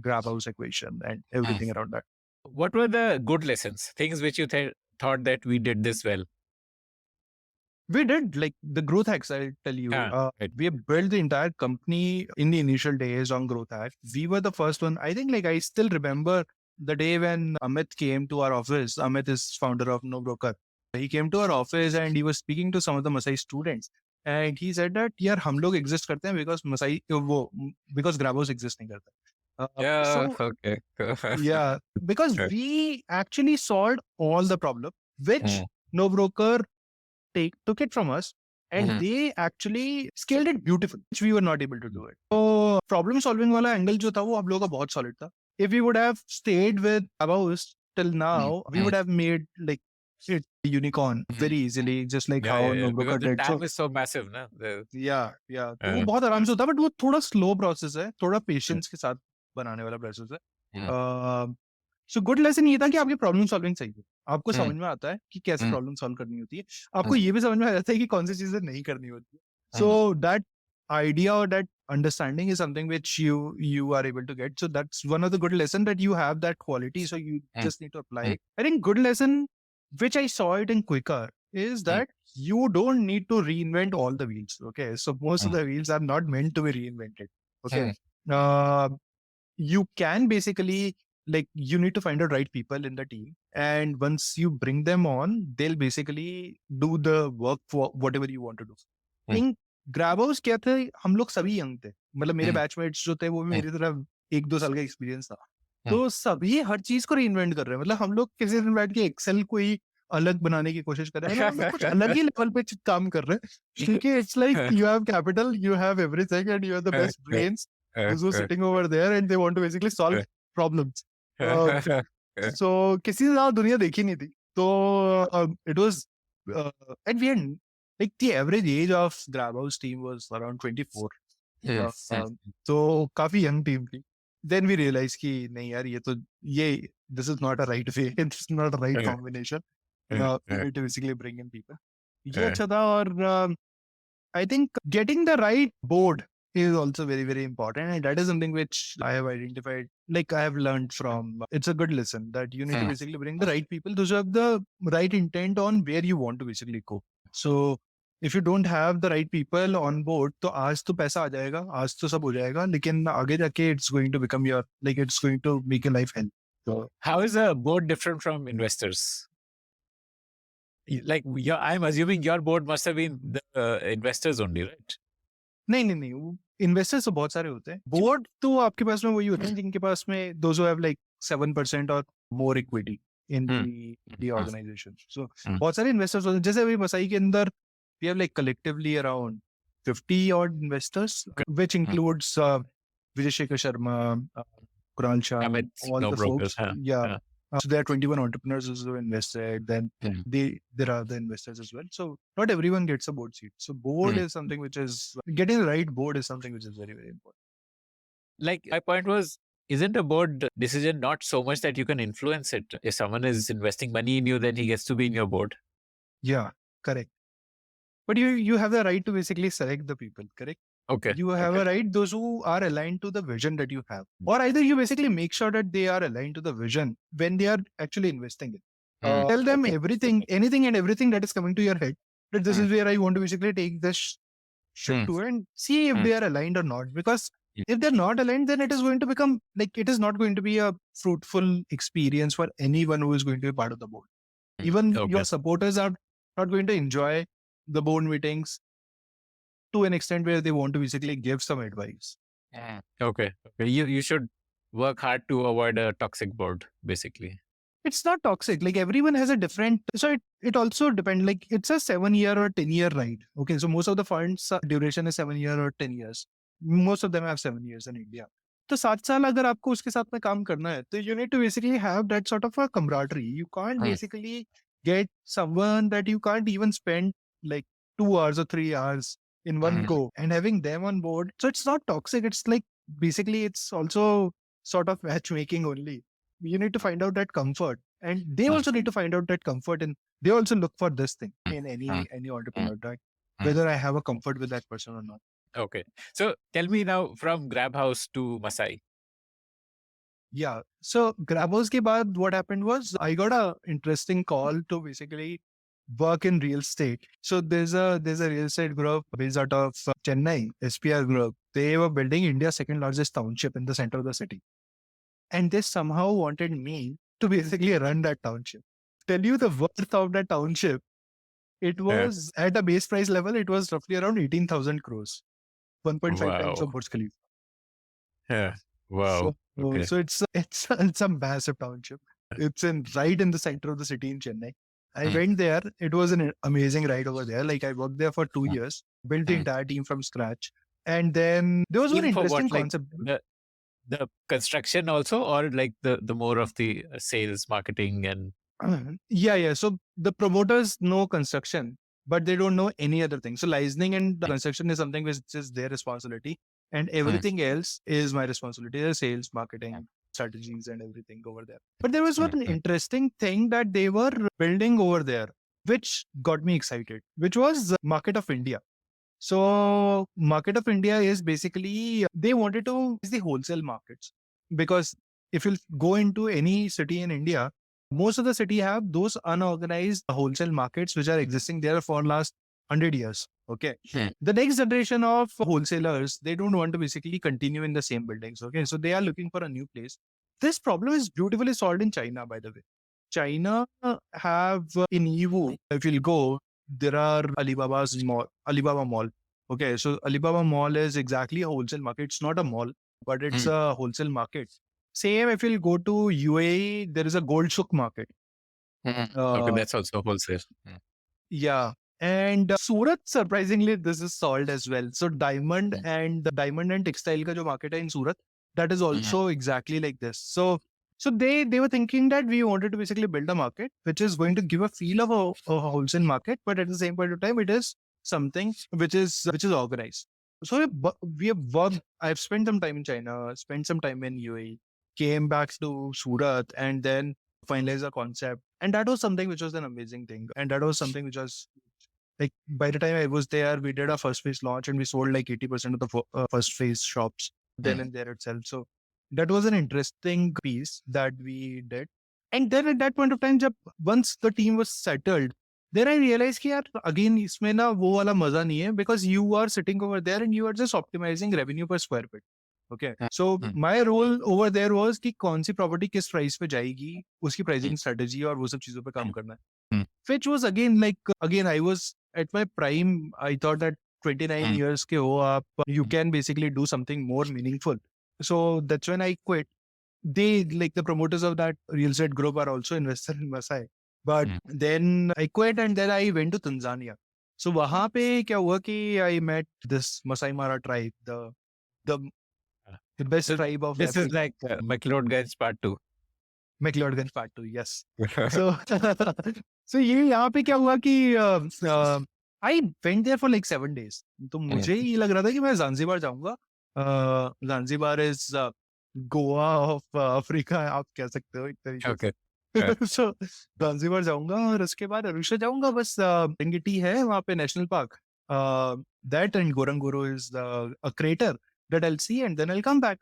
Speaker 1: grab house equation and everything around that.
Speaker 3: What were the good lessons? Things which you thought that we did this well?
Speaker 1: We did like the growth hacks, I'll tell you.
Speaker 3: Right.
Speaker 1: We have built the entire company in the initial days on growth hacks. We were the first one. I think like I still remember the day when Amit came to our office. Amit is founder of No Broker. He came to our office and he was speaking to some of the Masai students. And he said that, यार हम लोग exist करते हैं because Grabos exist नहीं करता.
Speaker 3: Yeah.
Speaker 1: So
Speaker 3: Okay.
Speaker 1: yeah, because
Speaker 3: Right.
Speaker 1: we actually solved all the problem, which No Broker took it from us and they actually scaled it beautifully, which we were not able to do it. So problem solving wala angle jo tha wo हम लोगों का बहुत solid था. If we would have stayed with Abos till now, we would have made like it unicorn very easily, just like how No Broker
Speaker 3: Because the
Speaker 1: did. So
Speaker 3: TAM is so massive, na?
Speaker 1: yeah. तो वो बहुत आराम से होता है, but वो थोड़ा slow process है, थोड़ा patience के साथ बनाने वाला process है. सो गुड लेसन ये था कि आपकी प्रॉब्लम सॉल्विंग चाहिए. आपको समझ में आता है कि कैसे प्रॉब्लम सॉल्व करनी होती है. आपको ये भी समझ में आ जाता है कि कौन सी चीजें नहीं करनी होती है. So that idea or that understanding is something which you are able to get. So that's one of the good lesson, that you have that quality, so you just need to apply it. I think good lesson which I saw it in Quicker is that you don't need to reinvent all the wheels. Okay, so most of the wheels are not meant to be reinvented. Okay, you can basically, like, you need to find the right people in the team, and once you bring them on, they'll basically do the work for whatever you want to do. In grabbers क्या थे, हम लोग सभी young थे. मतलब मेरे batchmates जो थे वो भी मेरी तरह 1-2 साल का एक्सपीरियंस था. तो सभी हर चीज को रीइन्वेंट कर रहे हैं. मतलब हम लोग किसी दिन बैठ के एक्सेल को ही अलग बनाने की कोशिश कर रहे हैं. हम लोग कुछ अलग ही लेवल पे काम कर रहे हैं, क्योंकि it's like you have capital, you have everything, and you have the best brains who's sitting over there, and they want to basically solve problems. So किसी से ज्यादा दुनिया देखी नहीं थी. तो it was and we had, like, the average age of Grabhouse team was around 24. तो काफी young team थी. Then we realized कि नहीं यार, ये this is not a right way, this is not a right combination. We need to basically bring in people. ये अच्छा था. और I think getting the right board is also very, very important. And that is something which I have identified, like I have learned from. It's a good lesson that you need to basically bring the right people, those who have the right intent on where you want to basically go. So if you don't have the right people on board, तो आज तो पैसा आ जाएगा, आज तो सब हो जाएगा, लेकिन आगे जाके it's going to become your, like, it's going to make your life hell. So
Speaker 3: how is a board different from investors? Like, I'm assuming your board must have been the investors only, right?
Speaker 1: नहीं, investors तो बहुत सारे होते हैं. Board तो आपके पास में वही होते हैं जिनके पास में those who have like 7% or more equity in the organization. So बहुत सारे इन्वेस्टर्स होते हैं. जैसे अभी मसाई के अंदर we have like collectively around 50 odd investors, which includes Vijay Shekhar Sharma, Kunal Shah, all
Speaker 3: No
Speaker 1: the
Speaker 3: brokers,
Speaker 1: folks. Yeah. So there are 21 entrepreneurs who have invested. Then there are the investors as well. So not everyone gets a board seat. So board is something which is, getting the right board is something which is very, very important.
Speaker 3: Like, my point was, isn't a board decision not so much that you can influence it? If someone is investing money in you, then he gets to be in your board.
Speaker 1: Yeah, correct. But you have the right to basically select the people, correct?
Speaker 3: Okay.
Speaker 1: You have
Speaker 3: Okay.
Speaker 1: a right, those who are aligned to the vision that you have. Or either you basically make sure that they are aligned to the vision when they are actually investing it. Tell them
Speaker 3: Okay.
Speaker 1: everything, anything and everything that is coming to your head. That this
Speaker 3: Mm.
Speaker 1: is where I want to basically take this ship to, and see if they are aligned or not. Because if they're not aligned, then it is going to become like it is not going to be a fruitful experience for anyone who is going to be part of the board. Even
Speaker 3: Okay.
Speaker 1: your supporters are not going to enjoy the board meetings to an extent where they want to basically give some advice.
Speaker 3: Okay. Okay. You should work hard to avoid a toxic board, basically.
Speaker 1: It's not toxic. Like everyone has a different, so it also depends. Like it's a 7 year or 10 year ride. Okay. So most of the funds duration is 7 year or 10 years. Most of them have 7 years in India. तो 7 साल अगर आपको उसके साथ में काम करना है तो you need to basically have that sort of a camaraderie. You can't basically get someone that you can't even spend like 2 hours or 3 hours in one go and having them on board. So it's not toxic. It's like basically it's also sort of matchmaking only. You need to find out that comfort, and they also need to find out that comfort, and they also look for this thing in any entrepreneur, right? Whether I have a comfort with that person or not.
Speaker 3: Okay. So tell me now, from Grab House to Masai.
Speaker 1: Yeah. So Grabos ke baad, what happened was I got a interesting call to basically work in real estate. So there's a real estate group based out of Chennai, SPR Group. They were building India's second largest township in the center of the city. And they somehow wanted me to basically run that township. Tell you the worth of that township. It was at a base price level, it was roughly around 18,000 crores, 1.5 times of
Speaker 3: Wow.
Speaker 1: Burj Khalifa.
Speaker 3: Yeah. Wow. Okay.
Speaker 1: So it's a massive township. It's right in the center of the city in Chennai. I went there. It was an amazing ride over there. Like I worked there for 2 years, built the entire team from scratch. And then there was one
Speaker 3: Team for what?
Speaker 1: interesting
Speaker 3: Like
Speaker 1: concept.
Speaker 3: the construction also, or like the more of the sales, marketing, and
Speaker 1: Yeah. So the promoters know construction, but they don't know any other thing. So licensing and construction is something which is their responsibility, and everything else is my responsibility: the sales, marketing, strategies, and everything over there. But there was one interesting thing that they were building over there, which got me excited, which was Market of India. So Market of India is basically they wanted to is the wholesale markets, because if you go into any city in India, most of the city have those unorganized wholesale markets which are existing there for last 100 years. Okay. The next generation of wholesalers, they don't want to basically continue in the same buildings. Okay. So they are looking for a new place. This problem is beautifully solved in China, by the way. China have in Yiwu, if you'll go, there are Alibaba Mall. Okay, so Alibaba Mall is exactly a wholesale market. It's not a mall, but it's a wholesale market. Same if you'll go to UAE, there is a Gold Souk market.
Speaker 3: okay, that's also wholesale.
Speaker 1: Yeah. And Surat, surprisingly, this is solved as well. So diamond and textile ka jo market hai in Surat, that is also exactly like this. So they were thinking that we wanted to basically build a market which is going to give a feel of a wholesale market, but at the same point of time, it is something which is organized. So we have worked. I've spent some time in China, spent some time in UAE, came back to Surat, and then finalized a concept. And that was something which was an amazing thing. And that was something which was like by the time I was there, we did our first phase launch and we sold like 80% of the first phase shops then and there itself. So that was an interesting piece that we did. And then at that point of time, once the team was settled, then I realized कि यार again इसमें ना वो वाला मजा नहीं है, because you are sitting over there and you are just optimizing revenue per square feet. Okay. So my role over there was कि कौन सी property किस price पे जाएगी, उसकी pricing strategy और वो सब चीजों पे काम करना है. Which was again I was at my prime. I thought that 29 years ke ho aap, you can basically do something more meaningful. So that's when I quit. They, like the promoters of that real estate group, are also invested in Masai. But then I quit and then I went to Tanzania. So वहाँ पे क्या हुआ कि I met this Masai Mara tribe, the best tribe of
Speaker 3: This is
Speaker 1: Africa.
Speaker 3: like McLeodganj Part 2.
Speaker 1: McLeodganj Part 2, yes. So ये यहाँ पे क्या हुआ कि I went there for like 7 days. तो मुझे ये लग रहा था कि मैं ज़ांज़ीबार जाऊंगा Zanzibar is Goa of Africa, आप कह सकते हो एक तरीके
Speaker 3: Okay.
Speaker 1: से. So Zanzibar जाऊंगा और उसके बाद अरुषा जाऊंगा बस. Serengeti है वहाँ पे national park. That and Gorongoro is a crater that I'll see and then I'll come back.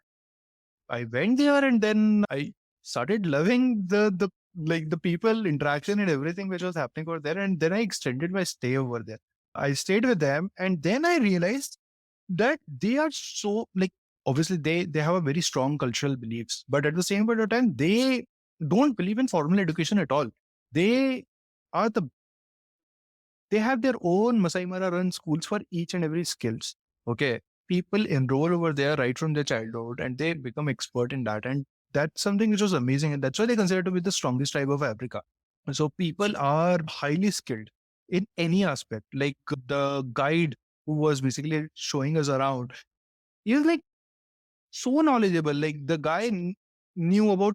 Speaker 1: I went there and then I started loving the like the people interaction and everything which was happening over there, and then I extended my stay over there. I stayed with them and then I realized that they are so like, obviously they have a very strong cultural beliefs, but at the same point of time they don't believe in formal education at all. They are they have their own Masai Mara run schools for each and every skills. Okay. People enroll over there right from their childhood and they become expert in that. And that's something which was amazing. And that's why they consider to be the strongest tribe of Africa. So people are highly skilled in any aspect. Like the guide who was basically showing us around, he was like so knowledgeable. Like the guy knew about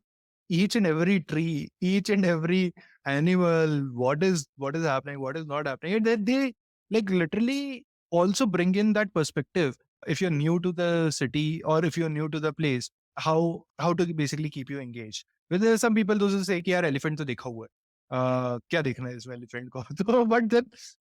Speaker 1: each and every tree, each and every animal, what is happening, what is not happening. And then they like literally also bring in that perspective. If you're new to the city or if you're new to the place, how to basically keep you engaged. Because there are some people those who say कि यार elephant तो देखा हुआ है. क्या देखना है इसमें elephant को. तो but then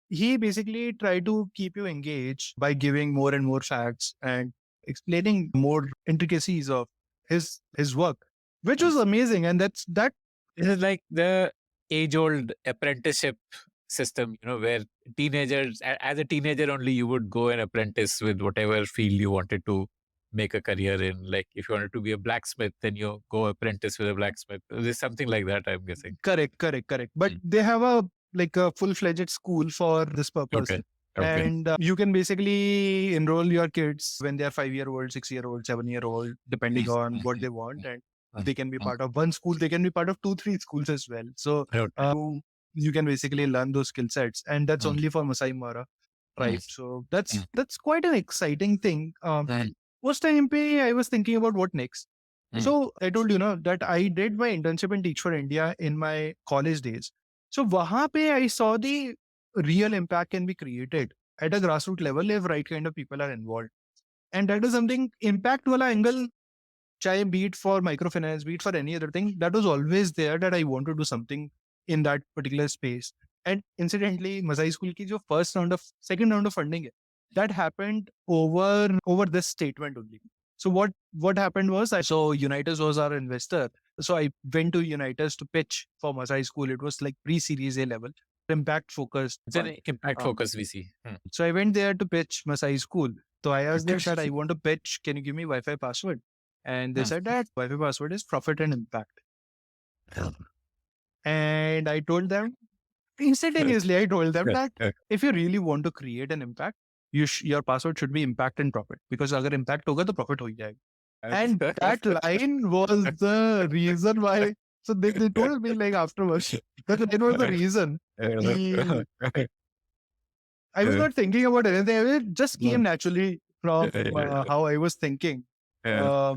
Speaker 1: he basically tried to keep you engaged by giving more and more facts and explaining more intricacies of his work, which was amazing. And that
Speaker 3: This is like the age-old apprenticeship system, where teenagers, as a teenager only, you would go and apprentice with whatever field you wanted to make a career in. Like if you wanted to be a blacksmith, then you go apprentice with a blacksmith. There's something like that, I'm guessing.
Speaker 1: correct. But
Speaker 3: Mm.
Speaker 1: they have a like a full-fledged school for this purpose.
Speaker 3: Okay.
Speaker 1: And you can basically enroll your kids when they are 5-year-old, 6-year-old, 7-year-old, depending on what they want. And they can be part of one school. They can be part of 2-3 schools as well. So you can basically learn those skill sets, and that's only for Masai Mara tribe. So that's quite an exciting thing. First time pe I was thinking about what next. So I told you that I did my internship in Teach for India in my college days. So wahan pe I saw the real impact can be created at a grassroots level if right kind of people are involved. And that is something impact wala angle, chahe be it for microfinance, be it for any other thing, that was always there that I want to do something in that particular space. And incidentally, Masai School ki jo second round of funding hai, that happened over this statement only. So what happened was, so Unitas was our investor. So I went to Unitas to pitch for Masai School. It was like pre-series A level, impact focused.
Speaker 3: It's an impact focus VC.
Speaker 1: So I went there to pitch Masai School. So I asked them that I want to pitch. Can you give me Wi-Fi password? And they said that Wi-Fi password is profit and impact. And I told them, instantaneously, I told them that if you really want to create an impact, your password should be impact and profit. Because agar impact hoga, to profit ho hi jayega. And that line was the reason why. So they told me like afterwards, that line was the reason. I was not thinking about anything. It just came naturally from how I was thinking. So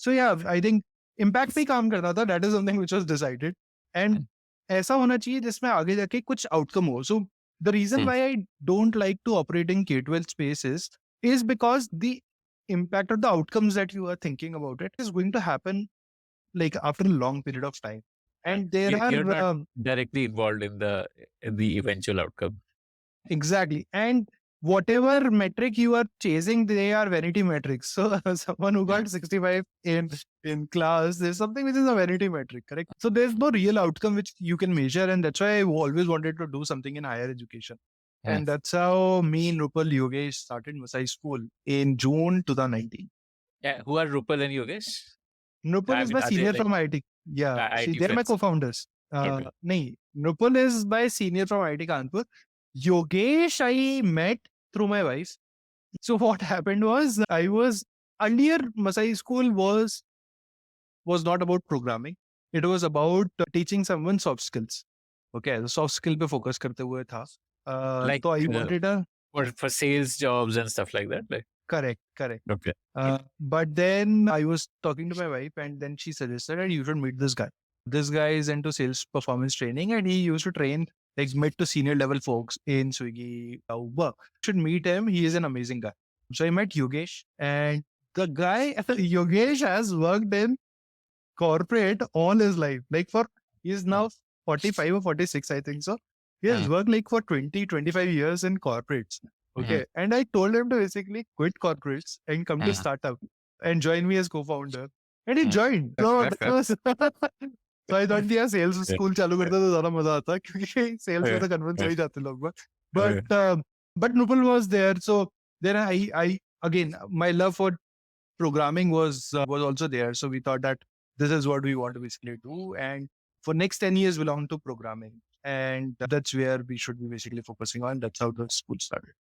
Speaker 1: yeah, I think impact पे काम करना था. That is something which was decided. And ऐसा होना चाहिए जिसमें आगे जाके कुछ outcome हो. So the reason why I don't like to operate in K-12 spaces is because the impact or the outcomes that you are thinking about it is going to happen like after a long period of time. And there
Speaker 3: You're not
Speaker 1: are
Speaker 3: directly involved in the eventual outcome.
Speaker 1: exactly. And whatever metric you are chasing, they are vanity metrics. So someone who got 65 in class, there's something which is a vanity metric, correct? So there's no real outcome which you can measure. And that's why I always wanted to do something in higher education. And that's how me and Rupal Yogesh started Masai School in June 2019.
Speaker 3: Yeah, who are Rupal and Yogesh?
Speaker 1: Nupal is my senior from IIT. Yeah, they're my co-founders. Nahi, Nupal is my senior from IIT Kanpur. Yogesh, I met through my wife. So what happened was, earlier Masai School was not about programming. It was about teaching someone soft skills. Okay, the soft skill पे focus करते हुए था.
Speaker 3: Like,
Speaker 1: तो I wanted a
Speaker 3: for sales jobs and stuff like that. Like,
Speaker 1: correct.
Speaker 3: okay.
Speaker 1: But then I was talking to my wife, and then she suggested that you should meet this guy. This guy is into sales performance training, and he used to train like mid to senior level folks in Swiggy, Uber. You should meet him. He is an amazing guy. So I met Yogesh, and the guy, Yogesh, has worked in corporate all his life. Like he's now 45 or 46, I think so. He has worked like for 20, 25 years in corporates. Okay. And I told him to basically quit corporates and come to startup and join me as co-founder. And he joined. So that was so I thought yeah, sales school चालू करता तो ज़्यादा मजा आता क्योंकि sales में तो convince हो ही जाते लोग but Nupal was there. So then I again my love for programming was also there. So we thought that this is what we want to basically do, and for next 10 years belong to programming, and that's where we should be basically focusing on. That's how the school started.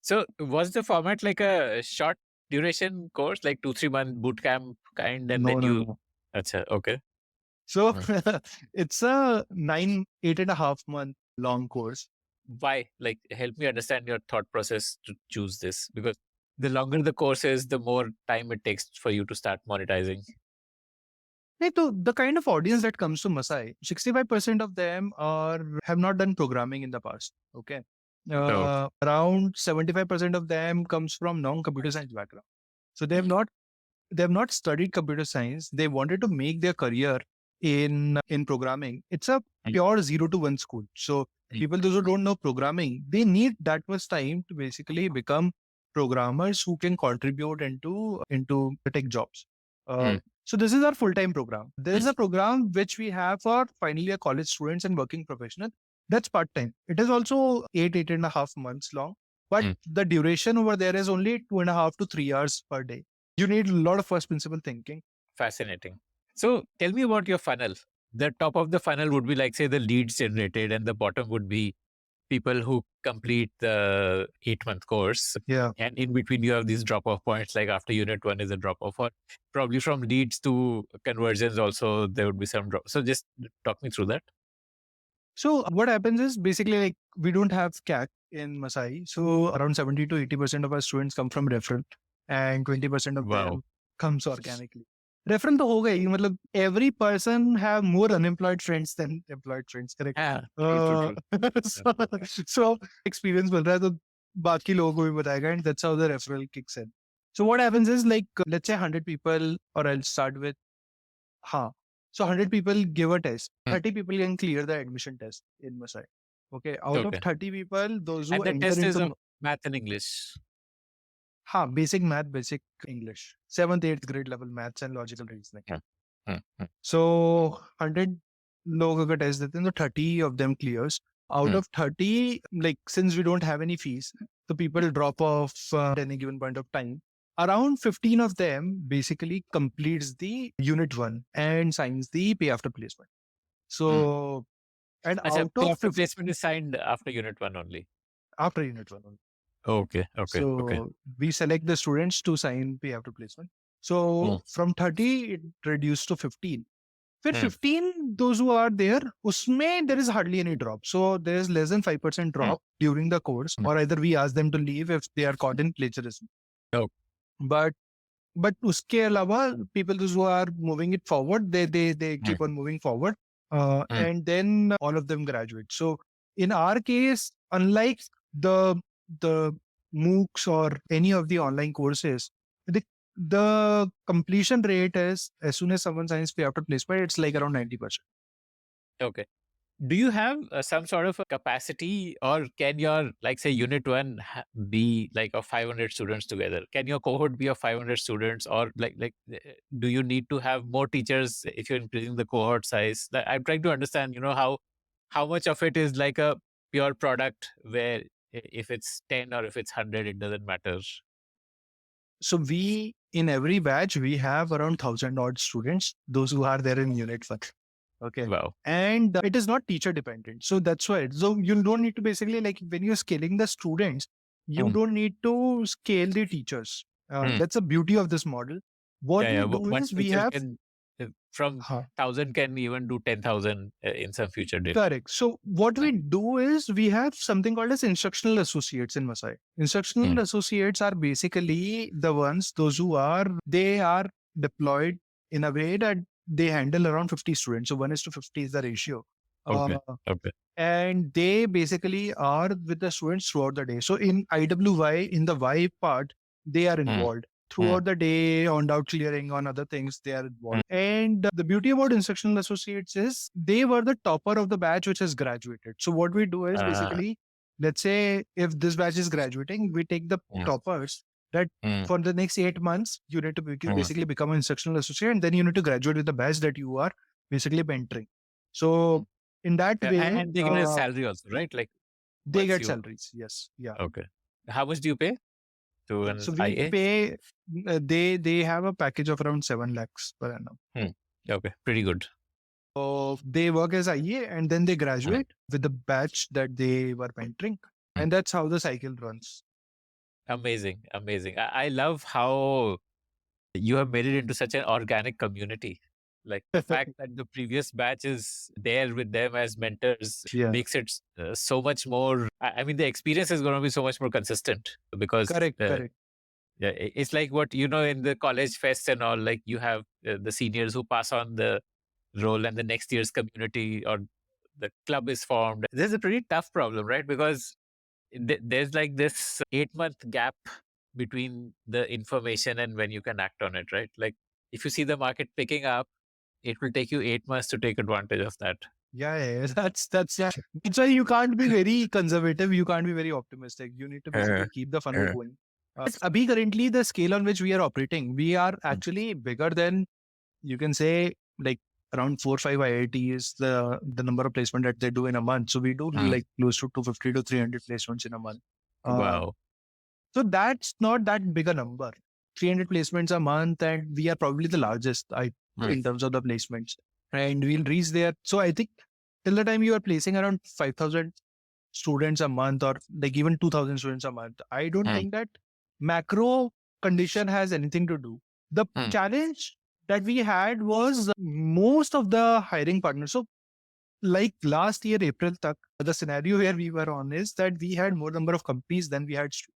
Speaker 3: So was the format like a short duration course, like 2-3 month boot camp kind, and then you?
Speaker 1: No.
Speaker 3: Achha, okay.
Speaker 1: So it's a 8.5 month long course.
Speaker 3: Why? Like, help me understand your thought process to choose this, because the longer the course is, the more time it takes for you to start monetizing.
Speaker 1: So the kind of audience that comes to Masai, 65% of them have not done programming in the past. Okay. Around 75% of them comes from non-computer science background. So they have not studied computer science. They wanted to make their career in programming. It's a pure 0 to 1 school. So people those who don't know programming, they need that much time to basically become programmers who can contribute into the tech jobs. So this is our full-time program. There is a program which we have for final year college students and working professionals. That's part-time. It is also 8.5 months long, but the duration over there is only 2.5 to 3 hours per day. You need a lot of first principle thinking.
Speaker 3: Fascinating. So tell me about your funnel. The top of the funnel would be like, say, the leads generated, and the bottom would be people who complete the 8-month course.
Speaker 1: Yeah.
Speaker 3: And in between, you have these drop-off points, like after unit 1 is a drop-off, or probably from leads to conversions also, there would be some drop. So just talk me through that.
Speaker 1: So what happens is basically like we don't have CAC in Masai. So around 70 to 80% of our students come from referral and 20% of them comes organically. Referral to hoga hi, matlab every person have more unemployed friends than employed friends, correct?
Speaker 3: Yeah, true.
Speaker 1: So experience मिल रहा है तो बाकी लोगों को भी बताएगा, and that's how the referral kicks in. So what happens is like let's say 100 people, or I'll start with so 100 people give a test. 30 people can clear the admission test in Masai. Okay. Out of 30 people, those who
Speaker 3: And the
Speaker 1: enter
Speaker 3: test is
Speaker 1: into
Speaker 3: of math and English.
Speaker 1: basic math, basic English, 7th, 8th grade level maths and logical reasoning. So 100 लोग अगर test देते हैं तो 30 of them clears. Out of 30, like since we don't have any fees, so people drop off at any given point of time. Around 15 of them basically completes the unit 1 and signs the pay after placement. So, and out
Speaker 3: pay
Speaker 1: of
Speaker 3: after placement is signed after unit 1 only.
Speaker 1: After unit 1 only.
Speaker 3: Okay.
Speaker 1: So we select the students to sign pay after placement. So from 30, it reduced to 15. फिर 15, those who are there, उसमें there is hardly any drop. So there is less than 5% drop during the course, or either we ask them to leave if they are caught in plagiarism. But उसके अलावा people those who are moving it forward, they keep on moving forward, and then all of them graduate. So in our case, unlike the MOOCs or any of the online courses, the completion rate is as soon as someone signs pay after placement, it's like around 90%.
Speaker 3: Okay. Do you have some sort of a capacity, or can your, like, say, unit 1 be like of 500 students together? Can your cohort be of 500 students, or like do you need to have more teachers if you're increasing the cohort size? Like, I'm trying to understand, how much of it is like a pure product where if it's 10 or if it's 100, it doesn't matter.
Speaker 1: So in every batch, we have around 1,000 odd students, those who are there in unit 1. Okay.
Speaker 3: Wow.
Speaker 1: And it is not teacher dependent. So that's why. So you don't need to basically, like when you're scaling the students, you don't need to scale the teachers. That's the beauty of this model. What we do is we have
Speaker 3: from 1,000 can even do 10,000 in some future day.
Speaker 1: Correct. So what we do is we have something called as instructional associates in Masai. Instructional associates are basically the ones, those who they are deployed in a way that they handle around 50 students. So 1:50 is the ratio.
Speaker 3: Okay.
Speaker 1: And they basically are with the students throughout the day. So in IWY, in the Y part, they are involved. throughout the day on doubt clearing, on other things they are involved. And the beauty about instructional associates is they were the topper of the batch which has graduated. So what we do is basically, let's say if this batch is graduating, we take the toppers that for the next 8 months, you need to basically become an instructional associate, and then you need to graduate with the batch that you are basically mentoring. So in that way,
Speaker 3: and they get a salary also, right? Like
Speaker 1: they
Speaker 3: once
Speaker 1: get
Speaker 3: you-
Speaker 1: salaries. Yes. Yeah.
Speaker 3: Okay. How much do you pay to an
Speaker 1: So we
Speaker 3: IA?
Speaker 1: pay, they have a package of around 7 lakhs per annum.
Speaker 3: Okay, pretty good.
Speaker 1: So they work as IA and then they graduate with the batch that they were mentoring. And that's how the cycle runs.
Speaker 3: Amazing, amazing. I love how you have made it into such an organic community. Like the fact that the previous batch is there with them as mentors
Speaker 1: Yeah.
Speaker 3: makes it so much more. I mean, the experience is going to be so much more consistent because
Speaker 1: Correct.
Speaker 3: yeah, it's like what you know in the college fest and all. Like you have the seniors who pass on the role, and the next year's community or the club is formed. This is a pretty tough problem, right? Because there's like this 8-month gap between the information and when you can act on it, right? Like if you see the market picking up, it will take you 8 months to take advantage of that.
Speaker 1: Yeah. That's why you can't be very conservative. You can't be very optimistic. You need to basically keep the funnel going. Abhi, currently the scale on which we are operating, we are actually bigger than, you can say, like around 4 or 5 IITs, the number of placement that they do in a month. So we do like close to 250 to 300 placements in a month.
Speaker 3: Wow.
Speaker 1: So that's not that big a number. 300 placements a month, and we are probably the largest in terms of the placements. And we'll reach there. So I think till the time you are placing around 5,000 students a month, or like even 2,000 students a month, I don't think that macro condition has anything to do. The challenge that we had was most of the hiring partners. So like last year, April, the scenario where we were on is that we had more number of companies than we had students.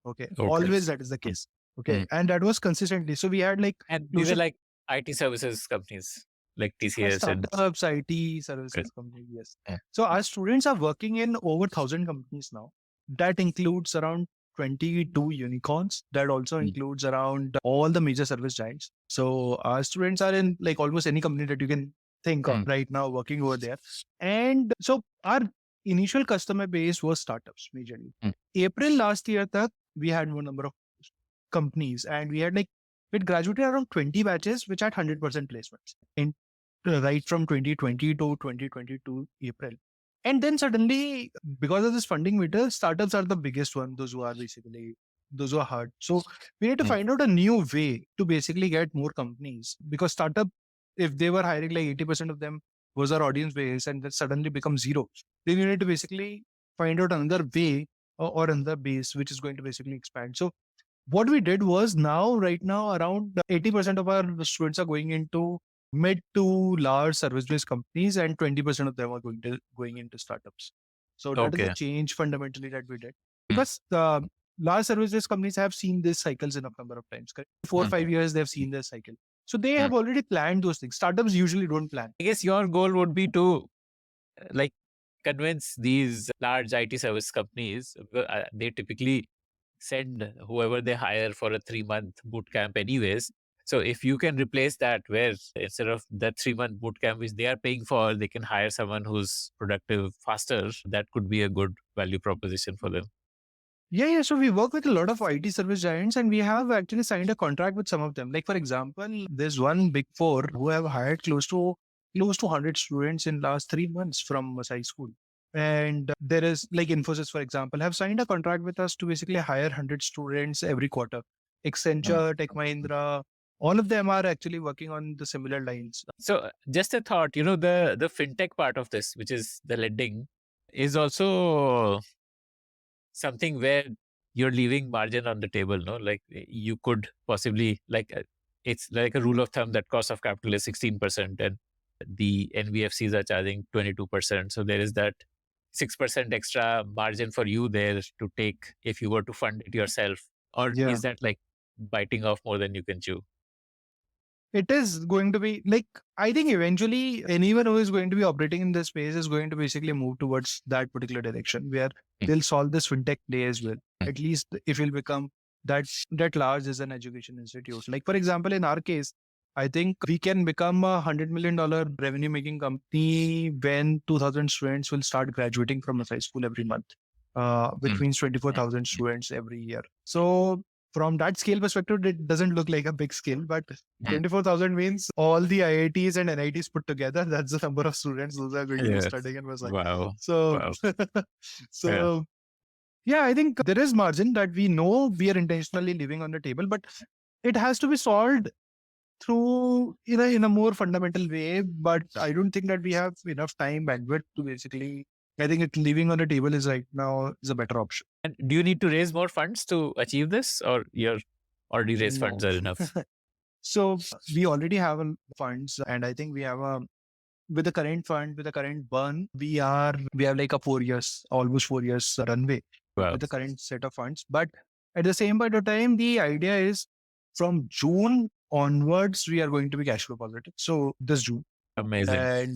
Speaker 1: Okay. Always that is the case. Okay. And that was consistently. So we had like,
Speaker 3: and these are like IT services companies like TCS and
Speaker 1: startups, IT services companies. Yes. So our students are working in over 1,000 companies now. That includes around 22 unicorns. That also includes around all the major service giants. So our students are in like almost any company that you can think of right now working over there. And so our initial customer base was startups majorly. April last year, we had more number of companies, and we had like, we graduated around 20 batches which had 100% placements in right from 2020 to 2022 April. And then suddenly, because of this funding meter, startups are the biggest one, those who are hard. So we need to find out a new way to basically get more companies, because startup, if they were hiring like 80% of them was our audience base, and that suddenly becomes zero, then you need to basically find out another way or another base which is going to basically expand. So what we did was, right now around 80% of our students are going into mid to large service-based companies, and 20% of them are going into startups. So that is a change fundamentally that we did, because large service-based companies have seen these cycles enough number of times. 4 or 5 years they've seen this cycle, so they have already planned those things. Startups usually don't plan.
Speaker 3: I guess your goal would be to like convince these large IT service companies. They typically send whoever they hire for a 3-month boot camp anyways. So if you can replace that, where instead of that 3-month boot camp which they are paying for, they can hire someone who's productive faster, that could be a good value proposition for them.
Speaker 1: Yeah. So we work with a lot of IT service giants, and we have actually signed a contract with some of them. Like for example, there's one Big Four who have hired close to 100 students in last 3 months from Masai School. And there is like Infosys, for example, have signed a contract with us to basically hire 100 students every quarter. Accenture, Tech Mahindra, all of them are actually working on the similar lines.
Speaker 3: So just a thought, the fintech part of this, which is the lending, is also something where you're leaving margin on the table, no? Like you could possibly, like it's like a rule of thumb that cost of capital is 16% and the NBFCs are charging 22%. So there is that 6% extra margin for you there to take if you were to fund it yourself. Or is that like biting off more than you can chew?
Speaker 1: It is going to be like, I think eventually anyone who is going to be operating in this space is going to basically move towards that particular direction where they'll solve this fintech play as well. At least if you'll become that large as an education institute. Like for example, in our case, I think we can become $100 million revenue making company when 2,000 students will start graduating from Masai School every month, which means 24,000 students every year. So from that scale perspective, it doesn't look like a big scale, but 24,000 means all the IITs and NITs put together. That's the number of students those are going to be studying in Masai.
Speaker 3: Wow.
Speaker 1: So,
Speaker 3: Wow.
Speaker 1: so yeah, I think there is margin that we know we are intentionally leaving on the table, but it has to be solved through in a more fundamental way. But I don't think that we have enough time bandwidth to basically. I think leaving on the table is right now is a better option.
Speaker 3: And do you need to raise more funds to achieve this, or your already raised funds
Speaker 1: No.
Speaker 3: are enough?
Speaker 1: So we already have funds, and I think we have with the current fund, with the current burn, we have like a 4 years, almost 4 years runway
Speaker 3: Wow.
Speaker 1: with the current set of funds. But at the same point of time, the idea is from June onwards, we are going to be cash flow positive. So this June.
Speaker 3: Amazing.
Speaker 1: And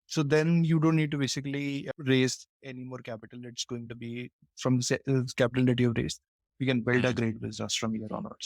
Speaker 1: so then you don't need to basically raise any more capital. It's going to be from the capital that you've raised. We can build a great business from here onwards.